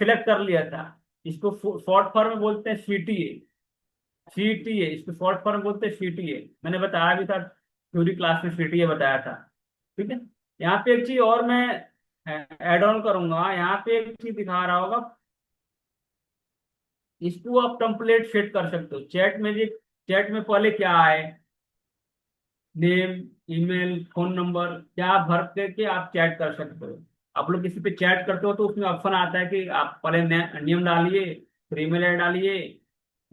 सिलेक्ट कर लिया था। इसको शॉर्ट फॉर्म में बोलते हैं सीटीए, सीटीए इसको शॉर्ट फॉर्म बोलते हैं सीटीए। मैंने बताया भी था, थ्योरी क्लास में सीटीए बताया था। ठीक है। यहाँ पे एक चीज और मैं ऐड ऑन करूंगा, यहाँ पे एक चीज दिखा रहा होगा, इसको आप टेम्पलेट सेट कर सकते हो चैट में। चैट में पहले क्या आए, नेम, ईमेल, फोन नंबर, क्या भर करके आप चैट कर सकते हो। आप लोग किसी पे चैट करते हो तो उसमें ऑप्शन आता है कि आप पहले नेम डालिए, फिर ईमेल आई डालिए।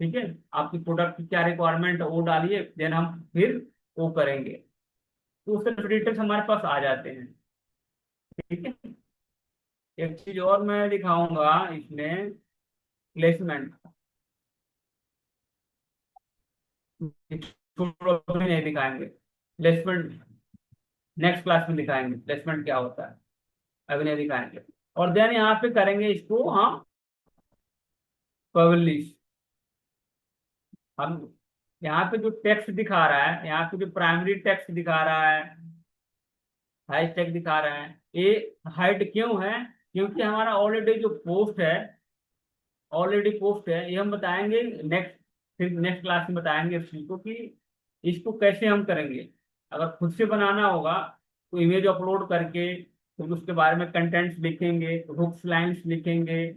ठीक है। आपकी प्रोडक्ट की क्या रिक्वायरमेंट है वो डालिए, देन हम फिर वो करेंगे। तो उससे डिटेल्स हमारे पास आ जाते हैं। ठीक है। एक चीज और मैं दिखाऊंगा इसमें, प्लेसमेंट नहीं दिखाएंगे, प्लेसमेंट नेक्स्ट क्लास में दिखाएंगे, प्लेसमेंट क्या होता है, अभी नहीं दिखाएंगे। और देन यहाँ पे करेंगे इसको हम पब्लिश। हम यहाँ पे जो टेक्स्ट दिखा रहा है, यहाँ पे जो प्राइमरी टेक्स्ट दिखा रहा है, हैशटैग दिखा रहा है, ये हाइड क्यों है, क्योंकि हमारा ऑलरेडी जो पोस्ट है, ऑलरेडी पोस्ट है। ये हम बताएंगे नेक्स्ट, फिर नेक्स्ट क्लास में बताएंगे इस चीज को कि इसको कैसे हम करेंगे। अगर खुद से बनाना होगा तो इमेज अपलोड करके, फिर उसके बारे में कंटेंट्स लिखेंगे, हुक्स लाइंस लिखेंगे।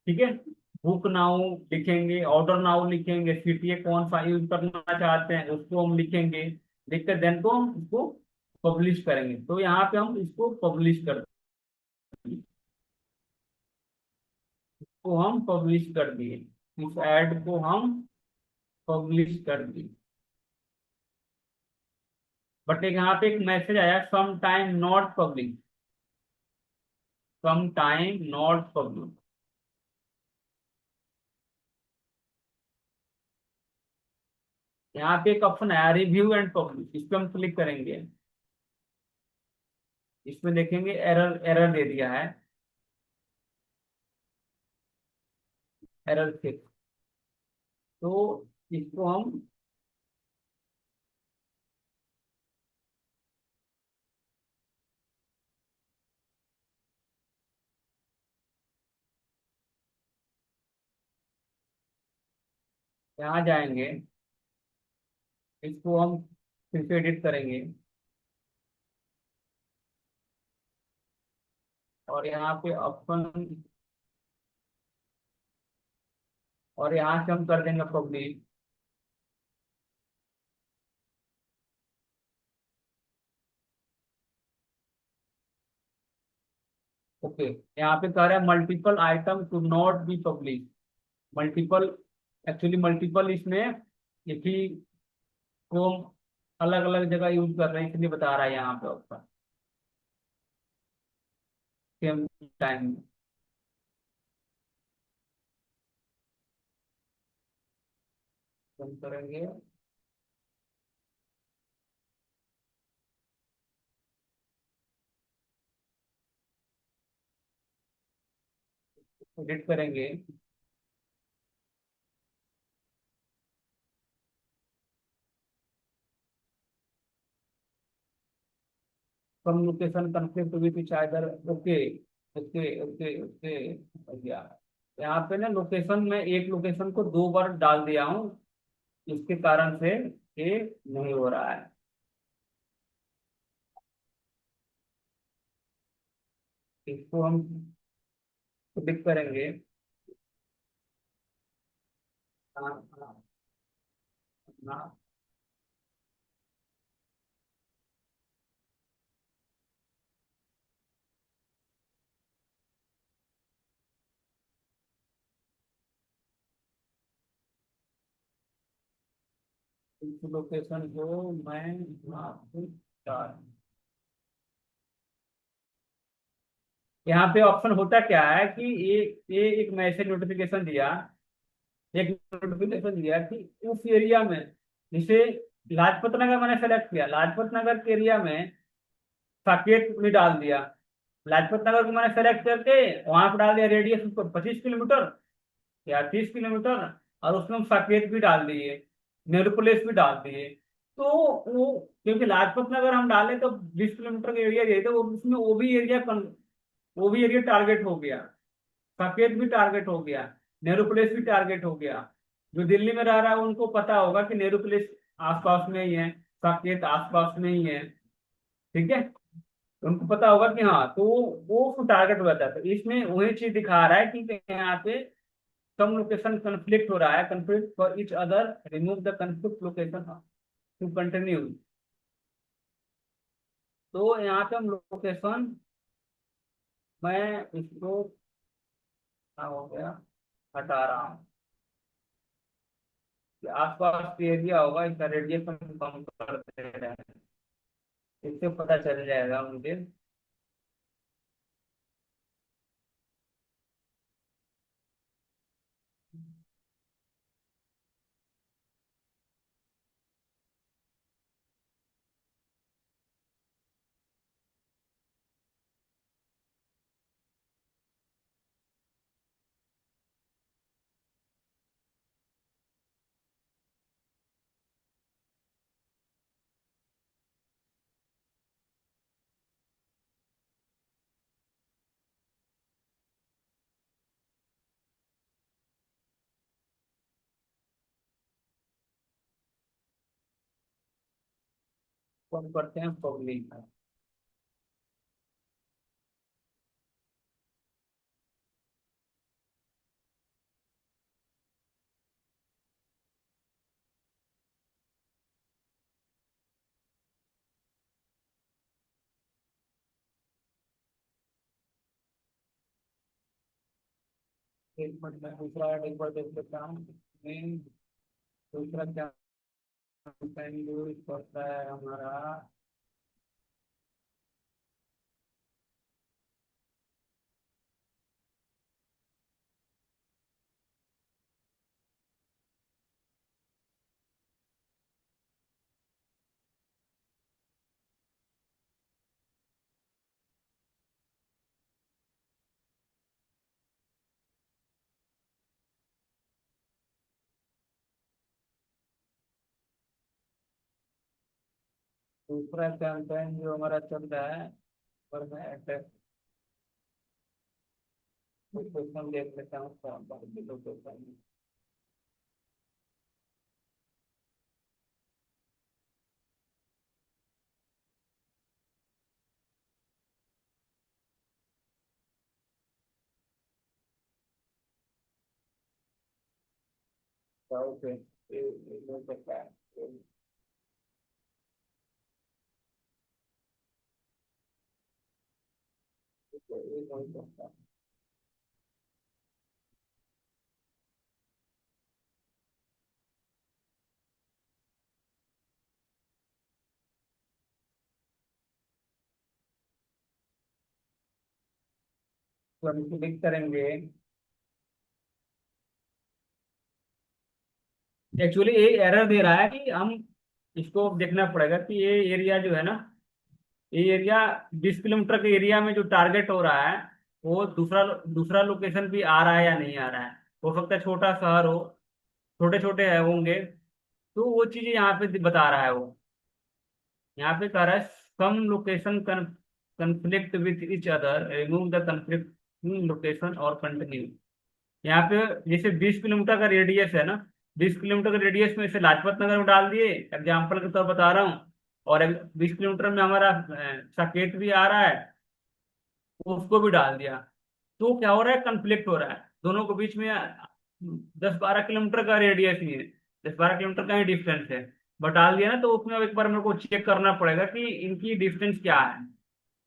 ठीक है। बुक नाउ लिखेंगे, ऑर्डर नाउ लिखेंगे, सीटीए कौन सा यूज करना चाहते हैं उसको हम लिखेंगे। लिख कर देन को हम इसको पब्लिश करेंगे। तो यहाँ पे हम इसको पब्लिश कर देंगे, को हम पब्लिश कर दिए, इस ऐड को हम पब्लिश कर दिए। बट एक यहाँ पे एक मैसेज आया, some time not public, some time not public. यहाँ पे एक ऑप्शन आया रिव्यू एंड पब्लिश, इस पे हम क्लिक करेंगे। इसमें देखेंगे एरर, एरर दे दिया है, एरर 6। तो इसको हम यहाँ जाएंगे, इसको हम फिर से एडिट करेंगे और यहाँ पे ऑप्शन, और यहाँ से हम कर देंगे पब्लिश। ओके, यहाँ पे कह रहा है multiple item to not be publish. Multiple, actually multiple इसमें एक ही को अलग अलग जगह यूज कर रहे हैं, इसलिए बता रहा है यहाँ पे ऑप्शन सेम टाइम। करेंगे एडिट करेंगे, communication conflict with each other. Okay okay okay okay, भैया यहाँ पे ना लोकेशन में एक लोकेशन को 2 बार डाल दिया हूँ, इसके कारण से ये नहीं हो रहा है। इसको हम क्लिक करेंगे। हाँ हाँ हाँ, इस लोकेशन को मैं आपको यहाँ पे ऑप्शन होता क्या है कि ये एक मैसेज नोटिफिकेशन दिया, एक नोटिफिकेशन दिया कि उस एरिया में, जिसे लाजपत नगर मैंने सेलेक्ट किया, लाजपत नगर के एरिया में साकेत भी डाल दिया। लाजपत नगर को मैंने सेलेक्ट करके वहां पर डाल दिया रेडियस उसको 25 किलोमीटर या 30 किलोमीटर, और उसमें हम साकेत भी डाल दिए, नेहरू प्लेस भी डाल दिए। तो वो, क्योंकि लाजपत नगर हम डाले तो 20 किलोमीटर का एरिया दिए, तो उसमें वो भी एरिया टारगेट हो गया, साकेत भी टारगेट हो गया, नेहरू प्लेस भी टारगेट हो गया। जो दिल्ली में रह रहा है उनको पता होगा कि नेहरू प्लेस आसपास में ही है, साकेत आसपास में ही है, ठीक है, तो उनको पता होगा कि हाँ, तो वो टारगेट हो जाता है। तो इसमें वही चीज दिखा रहा है कि यहाँ पे कम लोकेशन कंफ्लिक्ट हो रहा है, conflict for each other, remove the conflict location to continue. तो यहाँ पे हम लोकेशन, मैं इसको क्या हो गया, हटा रहा हूँ। कि आसपास एरिया होगा, इसका रेडिएशन कम कर दे रहे हैं, इससे पता चल जाएगा मुझे। कम करते हैं पब्लिक। एक मिनट में दूसरा ऐड एक बार देख लेता हूँ। मैं दूसरा क्या यूज करता है हमारा, दूसरा कैंपेन जो हमारा चल रहा है, पर मैं अटैक लोकेशन देख लेता हूँ, लोकेशन। ओके, ये हो सकता है। ये हो सकता है। तो हम क्लिक करेंगे। एक्चुअली ये एरर दे रहा है कि हम इसको देखना पड़ेगा कि ये एरिया जो है ना, ये एरिया 20 किलोमीटर के एरिया में जो टारगेट हो रहा है, वो दूसरा दूसरा लोकेशन भी आ रहा है या नहीं आ रहा है। हो सकता है छोटा शहर हो, छोटे छोटे है होंगे, तो वो चीजें यहाँ पे बता रहा है वो। यहाँ पे कह रहा है some location conflict with each other, remove the conflicting location और कंटिन्यू। यहाँ पे जैसे 20 किलोमीटर का रेडियस है ना, 20 किलोमीटर के रेडियस में से लाजपत नगर में डाल दिए, एग्जाम्पल के तौर पर बता रहा हूँ। और 20 किलोमीटर में हमारा साकेत भी आ रहा है, तो उसको भी डाल दिया। तो क्या हो रहा है, कंफ्लिक्ट हो रहा है दोनों के बीच में। 10-12 किलोमीटर का रेडियस ही है, 10-12 किलोमीटर का ही डिस्टेंस है, बट डाल दिया ना, तो उसमें अब एक बार मेरे को चेक करना पड़ेगा कि इनकी डिस्टेंस क्या है।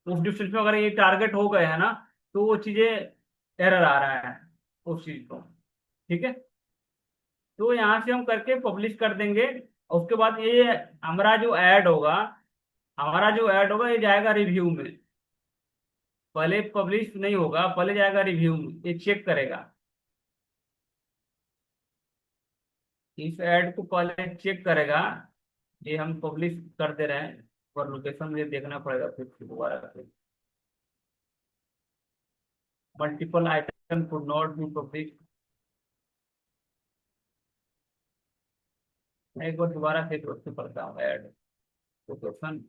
उस डिस्टेंस में अगर ये टारगेट हो गए है ना, तो वो चीजें एरर आ रहा है उस चीज को। ठीक है, तो यहाँ से हम करके पब्लिश कर देंगे। और उसके बाद ये हमारा जो ऐड होगा, ये जाएगा रिव्यू में। पहले पब्लिश नहीं होगा, पहले जाएगा रिव्यू में, ये चेक करेगा। इस ऐड को पहले चेक करेगा। ये हम पब्लिश कर दे रहे हैं, और लोकेशन मुझे देखना पड़ेगा फिर से दोबारा से। Multiple item could not be publish. मैं एक बार दोबारा से दोस्त करता हूँ ऐड लोकेशन।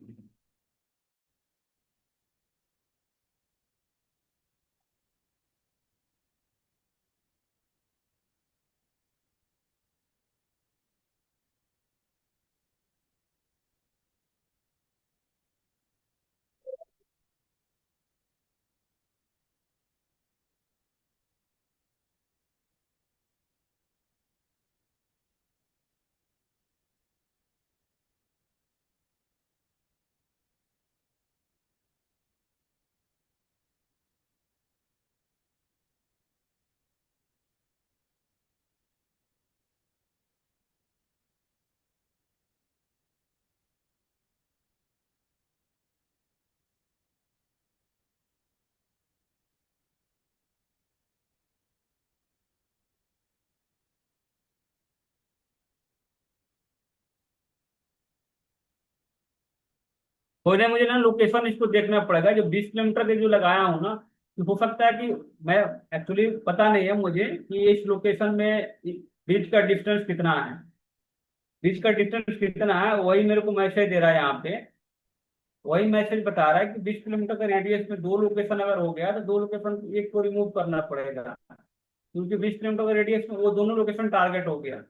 हो जाए, मुझे ना लोकेशन इसको देखना पड़ेगा, जो 20 किलोमीटर के जो लगाया हूँ ना। तो हो सकता है कि मैं, एक्चुअली पता नहीं है मुझे कि इस लोकेशन में बीच का डिस्टेंस कितना है। बीच का डिस्टेंस कितना है वही मेरे को मैसेज दे रहा है यहाँ पे। वही मैसेज बता रहा है कि 20 किलोमीटर के रेडियस में दो लोकेशन अगर हो गया, तो दो लोकेशन एक को रिमूव करना पड़ेगा, क्योंकि 20 किलोमीटर के रेडियस में वो दोनों लोकेशन टारगेट हो गया।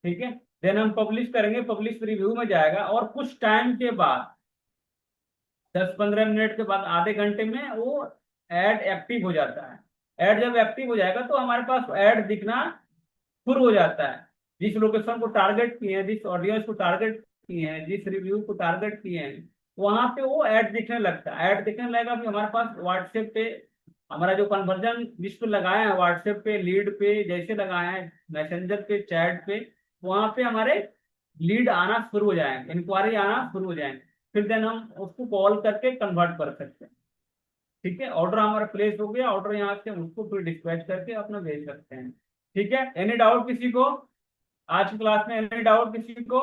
ठीक है, देन हम पब्लिश करेंगे, पब्लिश रिव्यू में जाएगा, और कुछ टाइम के बाद, 10-15 मिनट के बाद, आधे घंटे में वो ऐड एक्टिव हो जाता है। ऐड जब एक्टिव हो जाएगा तो हमारे पास ऐड दिखना शुरू हो जाता है। जिस लोकेशन को टारगेट किए हैं, जिस ऑडियंस को टारगेट किए हैं, जिस रिव्यू को टारगेट किए हैं, वहां पे वो ऐड दिखने लगता है। ऐड दिखने लगेगा कि हमारे पास व्हाट्सएप पे हमारा जो कन्वर्जन जिस पे लगाए हैं, व्हाट्सएप पे लीड पे जैसे लगाए हैं, मैसेंजर पे, चैट पे, वहां पे हमारे लीड आना शुरू हो जाएंगे, इंक्वायरी आना शुरू हो जाएंगे। फिर देन हम उसको कॉल करके कन्वर्ट कर सकते हैं। ठीक है, ऑर्डर हमारा प्लेस हो गया, ऑर्डर यहाँ से हम उसको फिर डिस्पैच करके अपना भेज सकते हैं। ठीक है, एनी डाउट किसी को आज की क्लास में? एनी डाउट किसी को?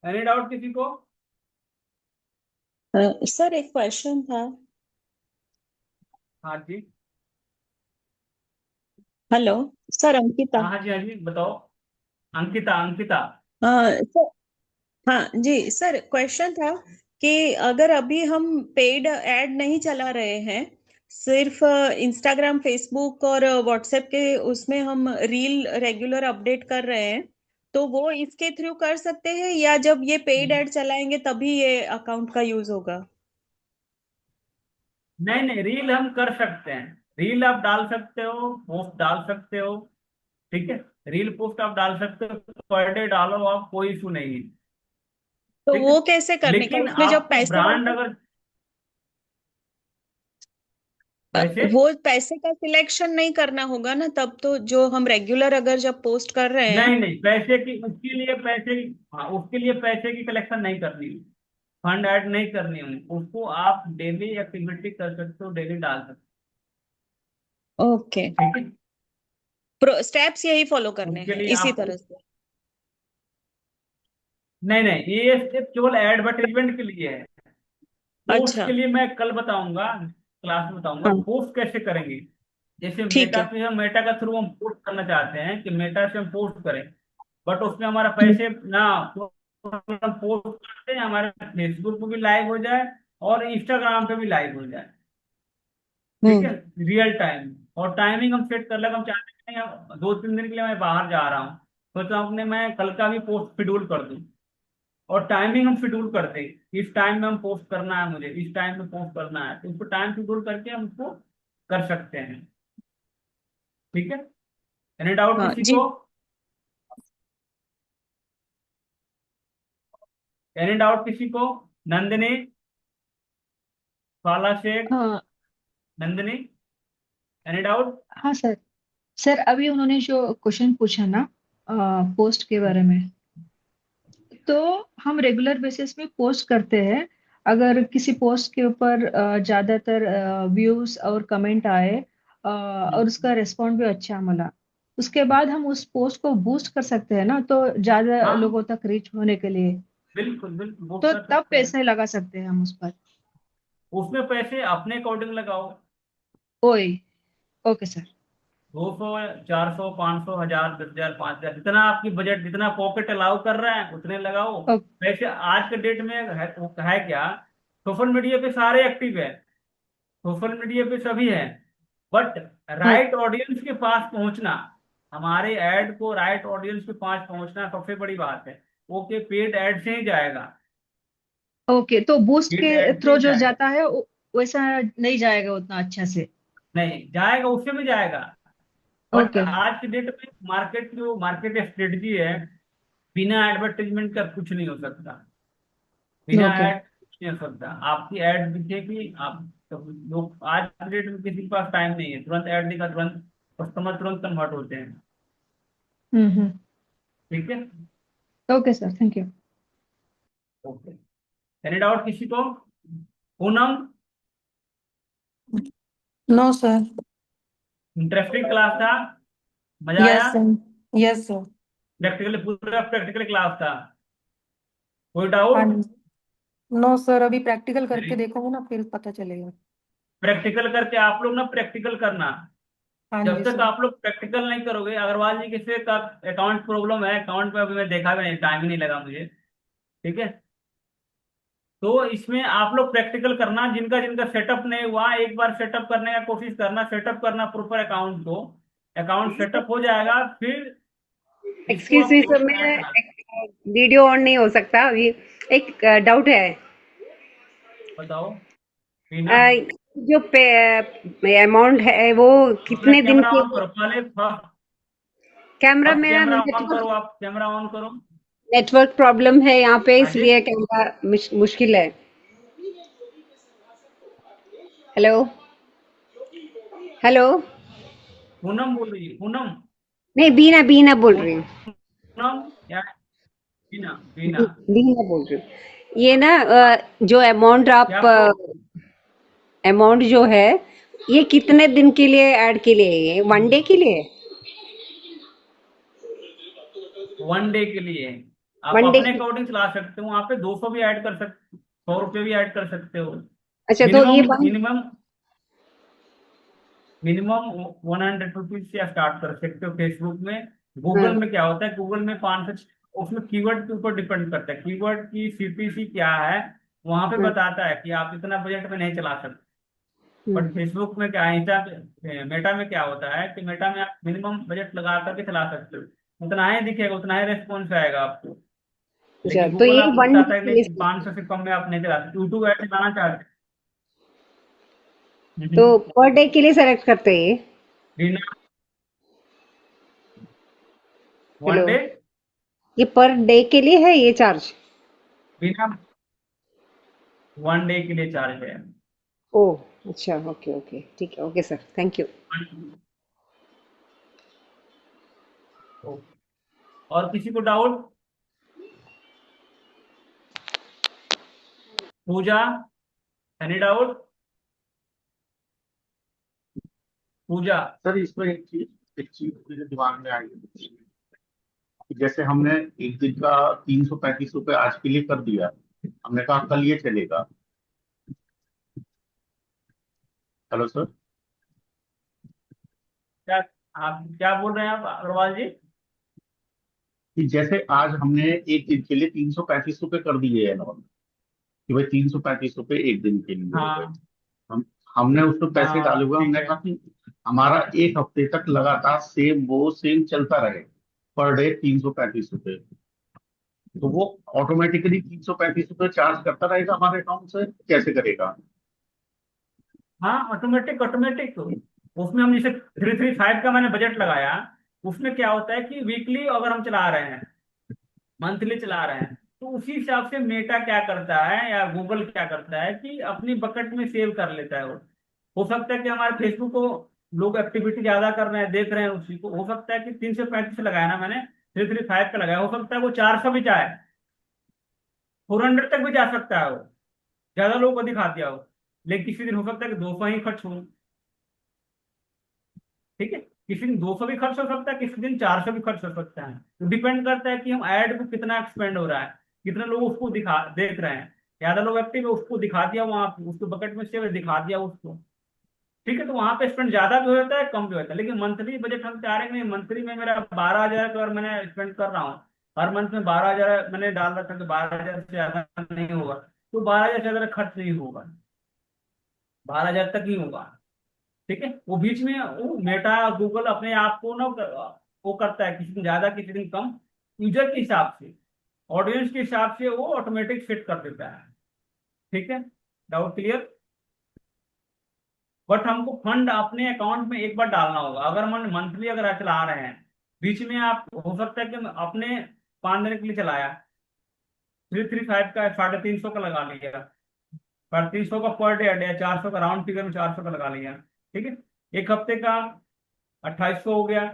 एनी डाउट किसी को? सर एक क्वेश्चन था। हाँ जी। Hello sir, Ankita. हाँ जी, हाँ जी, बताओ। अंकिता, अंकिता। सर, हाँ जी सर, क्वेश्चन था कि अगर अभी हम पेड ऐड नहीं चला रहे हैं, सिर्फ इंस्टाग्राम, फेसबुक और व्हाट्सएप के उसमें हम रील रेगुलर अपडेट कर रहे हैं, तो वो इसके थ्रू कर सकते हैं, या जब ये पेड ऐड चलाएंगे तभी ये अकाउंट का यूज होगा? नहीं नहीं, रील हम कर सकते हैं। रील आप डाल सकते हो, पोस्ट डाल सकते हो, ठीक है। रील पोस्ट आप डाल सकते हो, पर डे डालो आप, कोई इशू नहीं है, तो ठीक है। वो कैसे करने का, लेकिन उसमें जब आपको पैसे ब्रांड आते अगर पैसे, वो पैसे का सिलेक्शन नहीं करना होगा ना, तब तो जो हम रेगुलर अगर जब पोस्ट कर रहे हैं। नहीं नहीं, पैसे की उसके लिए पैसे की, हाँ उसके लिए पैसे की कलेक्शन नहीं करनी है, फंड ऐड नहीं करनी है, उसको आप डेली एक्टिविटी कर सकते हो, डेली डाल सकते ओके, हो, ठीक है। स्टेप्स यही फॉलो करने उसके हैं लिए इसी आपको, तरह से। नहीं नहीं, ये सिर्फ केवल एडवर्टाइजमेंट के लिए है। पोस्ट अच्छा। के लिए मैं कल बताऊंगा, क्लास में बताऊंगा हाँ, पोस्ट कैसे करेंगे। जैसे ठीक मेटा है। पे हम, मेटा का थ्रू हम पोस्ट करना चाहते हैं कि मेटा से हम पोस्ट करें, बट उसमें हमारा पैसे ना, हम पोस्ट करते हैं हमारे फेसबुक पे भी लाइव हो जाए और इंस्टाग्राम पे भी लाइव हो जाए, ठीक है, हम्म। Real time. और टाइमिंग हम सेट कर लगा, हम चाहते हैं हम 2-3 दिन के लिए मैं बाहर जा रहा हूँ, तो अपने मैं कल का भी पोस्ट शेड्यूल कर दूँ, और टाइमिंग हम शेड्यूल कर दें, इस टाइम में हम पोस्ट करना है, मुझे इस टाइम में पोस्ट करना है, तो उसको टाइम शेड्यूल करके हम उसको कर सकते हैं, ठीक है। एनी डाउट हाँ किसी जी। को? एनी डाउट किसी को? नंदिनी, बाला शेख, हाँ। Nandini, any doubt? हाँ सर। सर अभी उन्होंने जो क्वेश्चन पूछा ना पोस्ट के बारे में, तो हम रेगुलर बेसिस में पोस्ट करते हैं। अगर किसी पोस्ट के ऊपर ज्यादातर व्यूज और कमेंट आए और उसका रिस्पॉन्ड भी अच्छा मिला, उसके बाद हम उस पोस्ट को बूस्ट कर सकते हैं ना, तो ज्यादा हाँ लोगों तक रीच होने के लिए। बिल्कुल बिल्कुल, वो तो कर तब सकते हैं। पैसे लगा सकते हैं हम उस पर। उसमें पैसे अपने अकॉर्डिंग लगाओ, ओए। Okay sir. 200, 400, 500, 1000, 10,000, 5,000, जितना आपकी बजट, जितना पॉकेट अलाउ कर रहा है उतने लगाओ। ओ, वैसे आज के डेट में है क्या, सोशल मीडिया पे सारे एक्टिव है, सोशल मीडिया पे सभी है, बट ओ, राइट ऑडियंस के पास पहुंचना, हमारे ऐड को राइट ऑडियंस के पास पहुंचना सबसे बड़ी बात है। ओके, पेड ऐड से ही जाएगा, ओके, तो बूस्ट पेड के ऐड से थ्रू ही जो जाएगा, जाता है वैसा नहीं जाएगा उतना अच्छा से। नहीं जाएगा, उससे भी जाएगा, बट ओके। आज की डेट में मार्केट, जो मार्केट स्ट्रेटजी है, बिना एडवर्टाइजमेंट का कुछ नहीं हो सकता, बिना ओके। ऐड कुछ नहीं हो सकता। आपकी ऐड दिखेगी, आप तो, लोग आज की डेट में किसी के पास टाइम नहीं है, तुरंत ऐड दिखा, तुरंत कस्टमर तुरंत कन्वर्ट होते हैं, हम्म। ठीक है। Okay sir, thank you. Okay, any doubt किसी को? Poonam, no sir. Interesting class था, मजा आया? Yes sir. Yes sir. Practical, पूरा प्रैक्टिकल क्लास था, कोई हाँ डाउट? जी। नो सर, अभी प्रैक्टिकल करके देखोगे ना फिर पता चलेगा। प्रैक्टिकल करके आप लोग ना प्रैक्टिकल करना, हाँ जब जी तक सर। आप लोग प्रैक्टिकल नहीं करोगे, अग्रवाल जी किसी का अकाउंट प्रॉब्लम है, अकाउंट पे अभी मैं देखा भी नहीं, टाइम ही नहीं लगा मुझे, ठीक है। तो इसमें आप लोग प्रैक्टिकल करना, जिनका जिनका सेटअप नहीं हुआ एक बार सेटअप करने का कोशिश करना, सेटअप करना प्रॉपर अकाउंट को, अकाउंट सेटअप हो जाएगा, फिर इसको एक्सक्यूज आप मी सर, पोस्ट में ऐड मैं करा। वीडियो ऑन नहीं हो सकता अभी। एक डाउट है। बताओ रीना, जो अमाउंट है वो अपना कितने दिन कैमरा के ऑन करो पहले, फर्स्ट कैमरा फर्स्ट मेरा कैमरा ऑन नेटवर्क करो, आप कैमरा ऑन करो। नेटवर्क प्रॉब्लम है यहाँ पे, हाँ जी, इसलिए कैमरा मुश्किल है। हेलो। हेलो। पूनम बोल रही है, पूनम, नहीं, बीना बीना बोल रही हूँ। पूनम या बीना, बीना, बीना बोल रही हूँ। ये ना जो अमाउंट क्या आप अमाउंट जो है, ये कितने दिन के लिए ऐड के लिए है? ये वन डे के लिए? वन डे के लिए आप वन डे अपने की? अकॉर्डिंग चला सकते हो, वहां पे 200 भी ऐड कर सकते, 100 रुपये भी ऐड कर सकते हो। अच्छा, तो ये minimum one minimum minimum 100 rupees से स्टार्ट कर सकते हो फेसबुक में। गूगल हाँ, में क्या होता है, गूगल में 500, उसमें कीवर्ड के ऊपर डिपेंड करता है, कीवर्ड की सीपीसी क्या है, वहां पे हाँ, बताता है कि आप इतना बजट में नहीं चला सकते। But hmm. फेसबुक में क्या है, इंस्टा मेटा में क्या होता है कि मेटा में आप मिनिमम बजट लगा करके चला सकते हो, उतना ही दिखेगा, उतना ही रेस्पॉन्स आएगा आपको। अच्छा, लेकिन तो गूगल ये आपको वन डे बताता है के लिए नहीं, 500 से कम में आप नहीं चला सकते, यूट्यूब ऐसे चलाना चाहते हैं। तो पर डे के लिए सेलेक्ट करते हैं ये? बिना वन हेलो, डे, ये पर डे के लिए है ये चार्ज? बिना वन डे के लिए चार्ज है। ओह अच्छा, ओके ओके, ठीक है, okay sir, thank you. Okay. और किसी को डाउट? पूजा, एनी डाउट? पूजा। सर इसमें एक चीज मेरे दिमाग में आई है। जैसे हमने एक दिन का 335 रुपये आज के लिए कर दिया, हमने कहा कल ये चलेगा। Hello sir. क्या आप क्या बोल रहे हैं आप अग्रवाल जी? कि जैसे आज हमने एक दिन के लिए 335 रुपये कर दिए है नॉर्मल, कि भाई 335 रुपये एक दिन के लिए हो गए। हाँ हम हमने उसमें पैसे डाले हाँ हुए, ठीक हमने है। कहा कि हमारा एक हफ्ते तक लगातार सेम चलता रहे, पर डे 335 रुपये। तो वो ऑटोमेटिकली 335 रुपये चार्ज करता रहेगा हमारे अकाउंट से, कैसे करेगा? हाँ ऑटोमेटिक ऑटोमेटिक। उसमें हम जैसे 335 का मैंने बजट लगाया, उसमें क्या होता है कि वीकली अगर हम चला रहे हैं, मंथली चला रहे हैं, तो उसी हिसाब से मेटा क्या करता है या गूगल क्या करता है कि अपनी बकेट में सेव कर लेता है वो। हो सकता है कि हमारे फेसबुक को लोग एक्टिविटी ज्यादा कर रहे हैं, देख रहे हैं उसी को, हो सकता है कि 335 लगाया ना मैंने, 335 का लगाया, हो सकता है वो 400 भी जाए, 400 तक भी जा सकता है वो, ज्यादा लोगों को दिखा दिया हो। लेकिन किसी दिन हो सकता है कि 200 ही खर्च हो। ठीक है, किसी दिन 200 भी खर्च हो सकता है, किसी दिन 400 भी खर्च हो सकता है। तो डिपेंड करता है कि हम ऐड को कितना एक्सपेंड हो रहा है, कितने लोग उसको दिखा देख रहे हैं। ज्यादा लोग एक्टिव है, उसको दिखा दिया वहां, उसको बकेट में से दिखा दिया उसको। ठीक है, तो वहां पे स्पेंड ज्यादा भी होता है, कम भी होता है। लेकिन मंथली बजट हम चाह रहे हैं, मंथली में मेरा 12,000 का अगर मैंने स्पेंड कर रहा हूँ, हर मंथ में 12,000 मैंने डाल रखा है, तो 12,000 से ज्यादा नहीं होगा, तो 12,000 से ज्यादा खर्च नहीं होगा, 12,000 तक ही होगा। ठीक है, वो बीच में वो मेटा गूगल अपने आप को ना वो करता है, किसी दिन ज्यादा किसी दिन कम, यूजर के हिसाब से, ऑडियंस के हिसाब से वो ऑटोमेटिक फिट कर देता है। ठीक है, डाउट क्लियर? बट हमको फंड अपने अकाउंट में एक बार डालना होगा, अगर हम मंथली अगर चला रहे हैं, बीच में आप हो सकता है कि अपने 5 दिन के लिए चलाया, 335 का 350 का लगा लिया, 350 का पर डे या 400 का, राउंड फिगर में 400 का लगा लिया। ठीक है, एक हफ्ते का 2800 हो गया,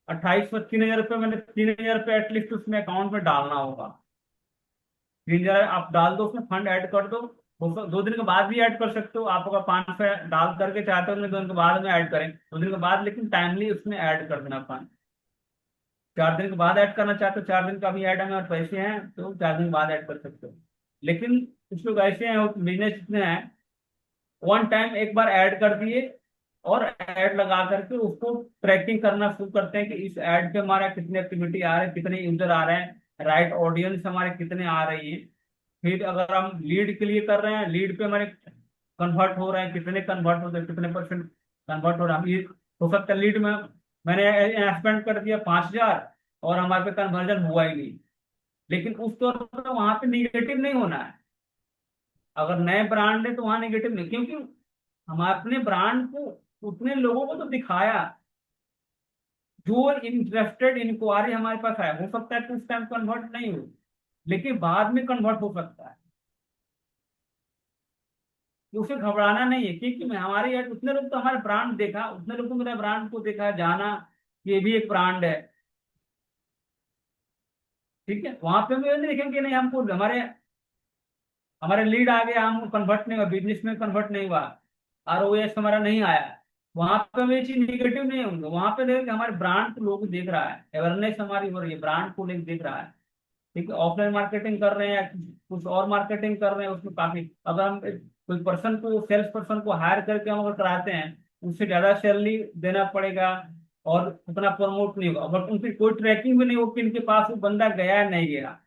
2800 3,000 रुपये, मैंने 3,000 रुपये एटलीस्ट उसमें अकाउंट में डालना होगा। 3,000 आप डाल दो, उसमें फंड ऐड कर दो। 2 दिन के बाद भी ऐड कर सकते हो आप, अगर 500 डाल करके चाहते हो 2 दिन के बाद में ऐड करें, 2 दिन के बाद, लेकिन टाइमली उसमें ऐड कर देना फंड। 4 दिन के बाद ऐड करना चाहते हो, 4 दिन का भी ऐड है और पैसे हैं, तो 4 दिन के बाद ऐड कर सकते हो। लेकिन कुछ लोग ऐसे हैं, बिजनेस इतने हैं, वन टाइम एक बार ऐड कर दिए और ऐड लगा करके उसको ट्रैकिंग करना शुरू करते हैं कि इस ऐड पे हमारा कितने एक्टिविटी आ रहे हैं, कितने यूजर आ रहे हैं, राइट ऑडियंस हमारे कितने आ रही है। फिर अगर हम लीड के लिए कर रहे हैं, लीड पे हमारे कन्वर्ट हो रहे हैं, कितने कन्वर्ट हो रहे हैं, कितने परसेंट कन्वर्ट हो रहा है। ये हो सकता है लीड में मैंने स्पेंड कर दिया 5,000 और हमारे पे कन्वर्जन हुआ ही नहीं, लेकिन उस तौर पर वहां पे निगेटिव नहीं होना है। अगर नए ब्रांड है तो वहां निगेटिव नहीं, क्योंकि हम अपने ब्रांड को उतने लोगों को तो दिखाया, जो इंटरेस्टेड इंक्वायरी हमारे पास आया, हो सकता है कि उस टाइम कन्वर्ट नहीं हो, लेकिन बाद में कन्वर्ट हो सकता है। तो उसे घबराना नहीं है, क्योंकि मैं हमारे यार उतने लोग तो हमारे ब्रांड देखा, उतने लोग तो मेरे ब्रांड को देखा, जाना ये भी एक ब्रांड है। ठीक है, वहां पे हम ये नहीं देखेंगे नहीं, हमको हमारे हमारे लीड आ गया, हम कन्वर्ट नहीं हुआ, बिजनेस में कन्वर्ट नहीं हुआ, ROS हमारा नहीं आया, वहां पे हम ये चीज निगेटिव नहीं होंगे। वहां पे देखेंगे हमारे ब्रांड को लोग देख रहा है, अवेयरनेस हमारी हो रही है, ब्रांड को लोग देख रहा है। ठीक है, ऑफलाइन मार्केटिंग कर रहे हैं या कुछ और मार्केटिंग कर रहे हैं, उसमें काफी, अगर हम कोई पर्सन को, सेल्स पर्सन को हायर करके हम अगर कराते हैं, उससे ज्यादा सैलरी देना पड़ेगा और उतना प्रमोट नहीं होगा, बट उनकी कोई ट्रैकिंग भी नहीं होगी इनके पास वो बंदा गया है नहीं गया।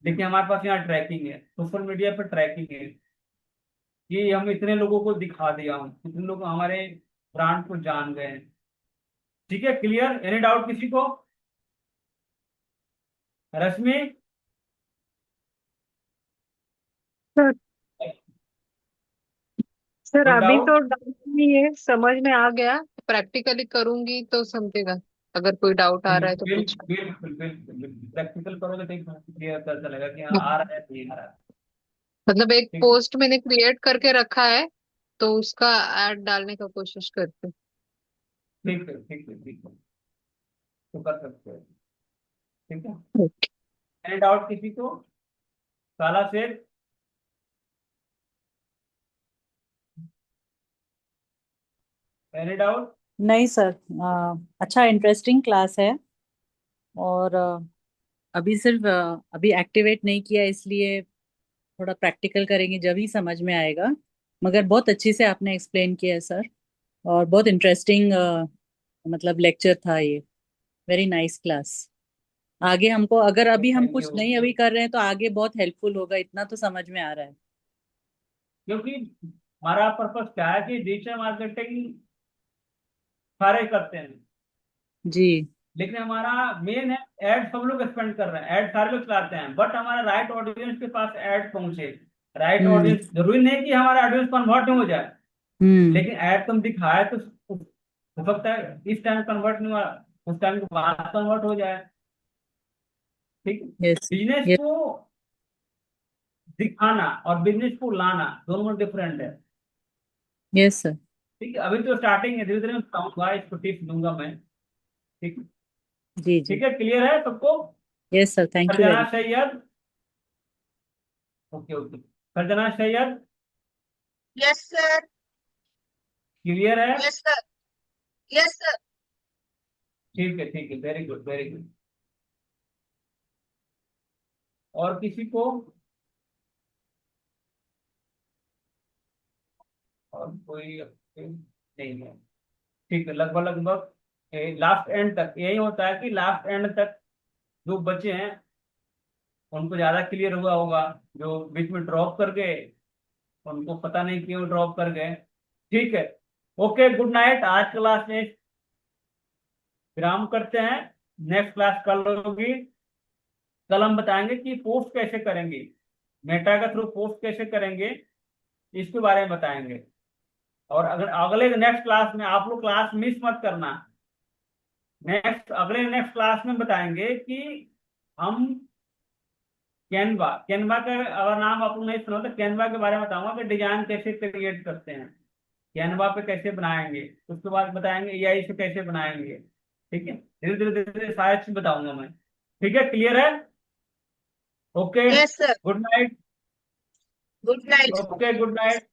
लेकिन हमारे पास यहाँ ट्रैकिंग है, सोशल मीडिया पर ट्रैकिंग है, ये हम इतने लोगों को दिखा दिया हूँ, इतने लोग हमारे ब्रांड को जान गए हैं। ठीक है, क्लियर? एनी डाउट किसी को? रश्मि? सर सर कोई अभी डाउट? तो डाउट नहीं है, समझ में आ गया। प्रैक्टिकली करूंगी तो समझेगा। अगर कोई डाउट आ रहा है तो पूछ। बिल्कुल बिल्कुल बिल्कुल प्रैक्टिकल करोगे तो एक क्लियर पता चलेगा कि हाँ आ रहा है नहीं आ रहा है। मतलब एक ठीक है पोस्ट मैंने क्रिएट करके रखा है, तो उसका ऐड डालने का कोशिश करते ठीक है ठीक है ठीक है, तो कर सकते हो। ठीक है, हैं। एनी डाउट किसी को? काला शेर, एनी डाउट? नहीं सर, अच्छा इंटरेस्टिंग क्लास है। और अभी सिर्फ अभी एक्टिवेट नहीं किया, इसलिए थोड़ा प्रैक्टिकल करेंगे जब ही समझ में आएगा। मगर बहुत अच्छी से आपने एक्सप्लेन किया है सर, और बहुत इंटरेस्टिंग मतलब लेक्चर था ये। Very nice class. आगे हमको अगर अभी हम थैंक कुछ यू। नहीं अभी कर रहे हैं तो आगे बहुत हेल्पफुल होगा, इतना तो समझ में आ रहा है। क्योंकि हमारा पर्पस क्या है कि डिजिटल मार्केटिंग सारे करते हैं, जी। लेकिन हमारा मेन है एड सब लोग स्पेंड कर रहे हैं, एड सारे लोग चलाते हैं, बट हमारा राइट ऑडियंस के पास एड पहुंचे। राइट हम्म। ऑडियंस जरूरी नहीं कि हमारा ऑडियंस कन्वर्ट हो जाए, हम्म। लेकिन एड तुम दिखाए तो हो सकता है इस टाइम कन्वर्ट नहीं हुआ, उस टाइम के बाद कन्वर्ट हो जाए। ठीक है, यस। Business yes. को दिखाना और बिजनेस को लाना दोनों डिफरेंट है। Yes sir. ठीक है, अभी तो स्टार्टिंग है, धीरे धीरे मैं बताऊंगा, इसको टिप्स दूंगा मैं। ठीक, जी जी। ठीक है, क्लियर है सबको? Yes sir, thank you Farzana very. Syed, okay okay, Farzana Syed yes sir. Clear है? Yes sir. Yes sir. ठीक है, वेरी गुड वेरी गुड। और किसी को? और कोई नहीं है? ठीक है, लगभग लगभग लास्ट एंड तक यही होता है कि लास्ट एंड तक जो बचे हैं उनको ज्यादा क्लियर हुआ होगा, जो बीच में ड्रॉप कर गए उनको पता नहीं क्यों ड्रॉप कर गए। ठीक है, ओके, गुड नाइट। आज क्लास में विराम करते हैं, नेक्स्ट क्लास कल होगी। कल हम बताएंगे कि पोस्ट कैसे करेंगे, मेटा के थ्रू पोस्ट कैसे करेंगे, इसके बारे में बताएंगे। और अगर अगले नेक्स्ट क्लास में आप लोग क्लास मिस मत करना। नेक्स्ट क्लास में बताएंगे कि हम कैनवा कैनवा का अगर नाम आप लोग नहीं सुना तो कैनवा के बारे में बताऊंगा कि डिजाइन कैसे क्रिएट करते हैं, कैनवा पे कैसे बनाएंगे, उसके बाद बताएंगे एआई से कैसे बनाएंगे। ठीक है, धीरे धीरे सारी चीज बताऊंगा मैं। ठीक है, क्लियर है? Okay, yes sir. Good night. Good night. Okay, good night.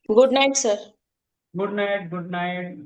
Good night sir. Good night, good night.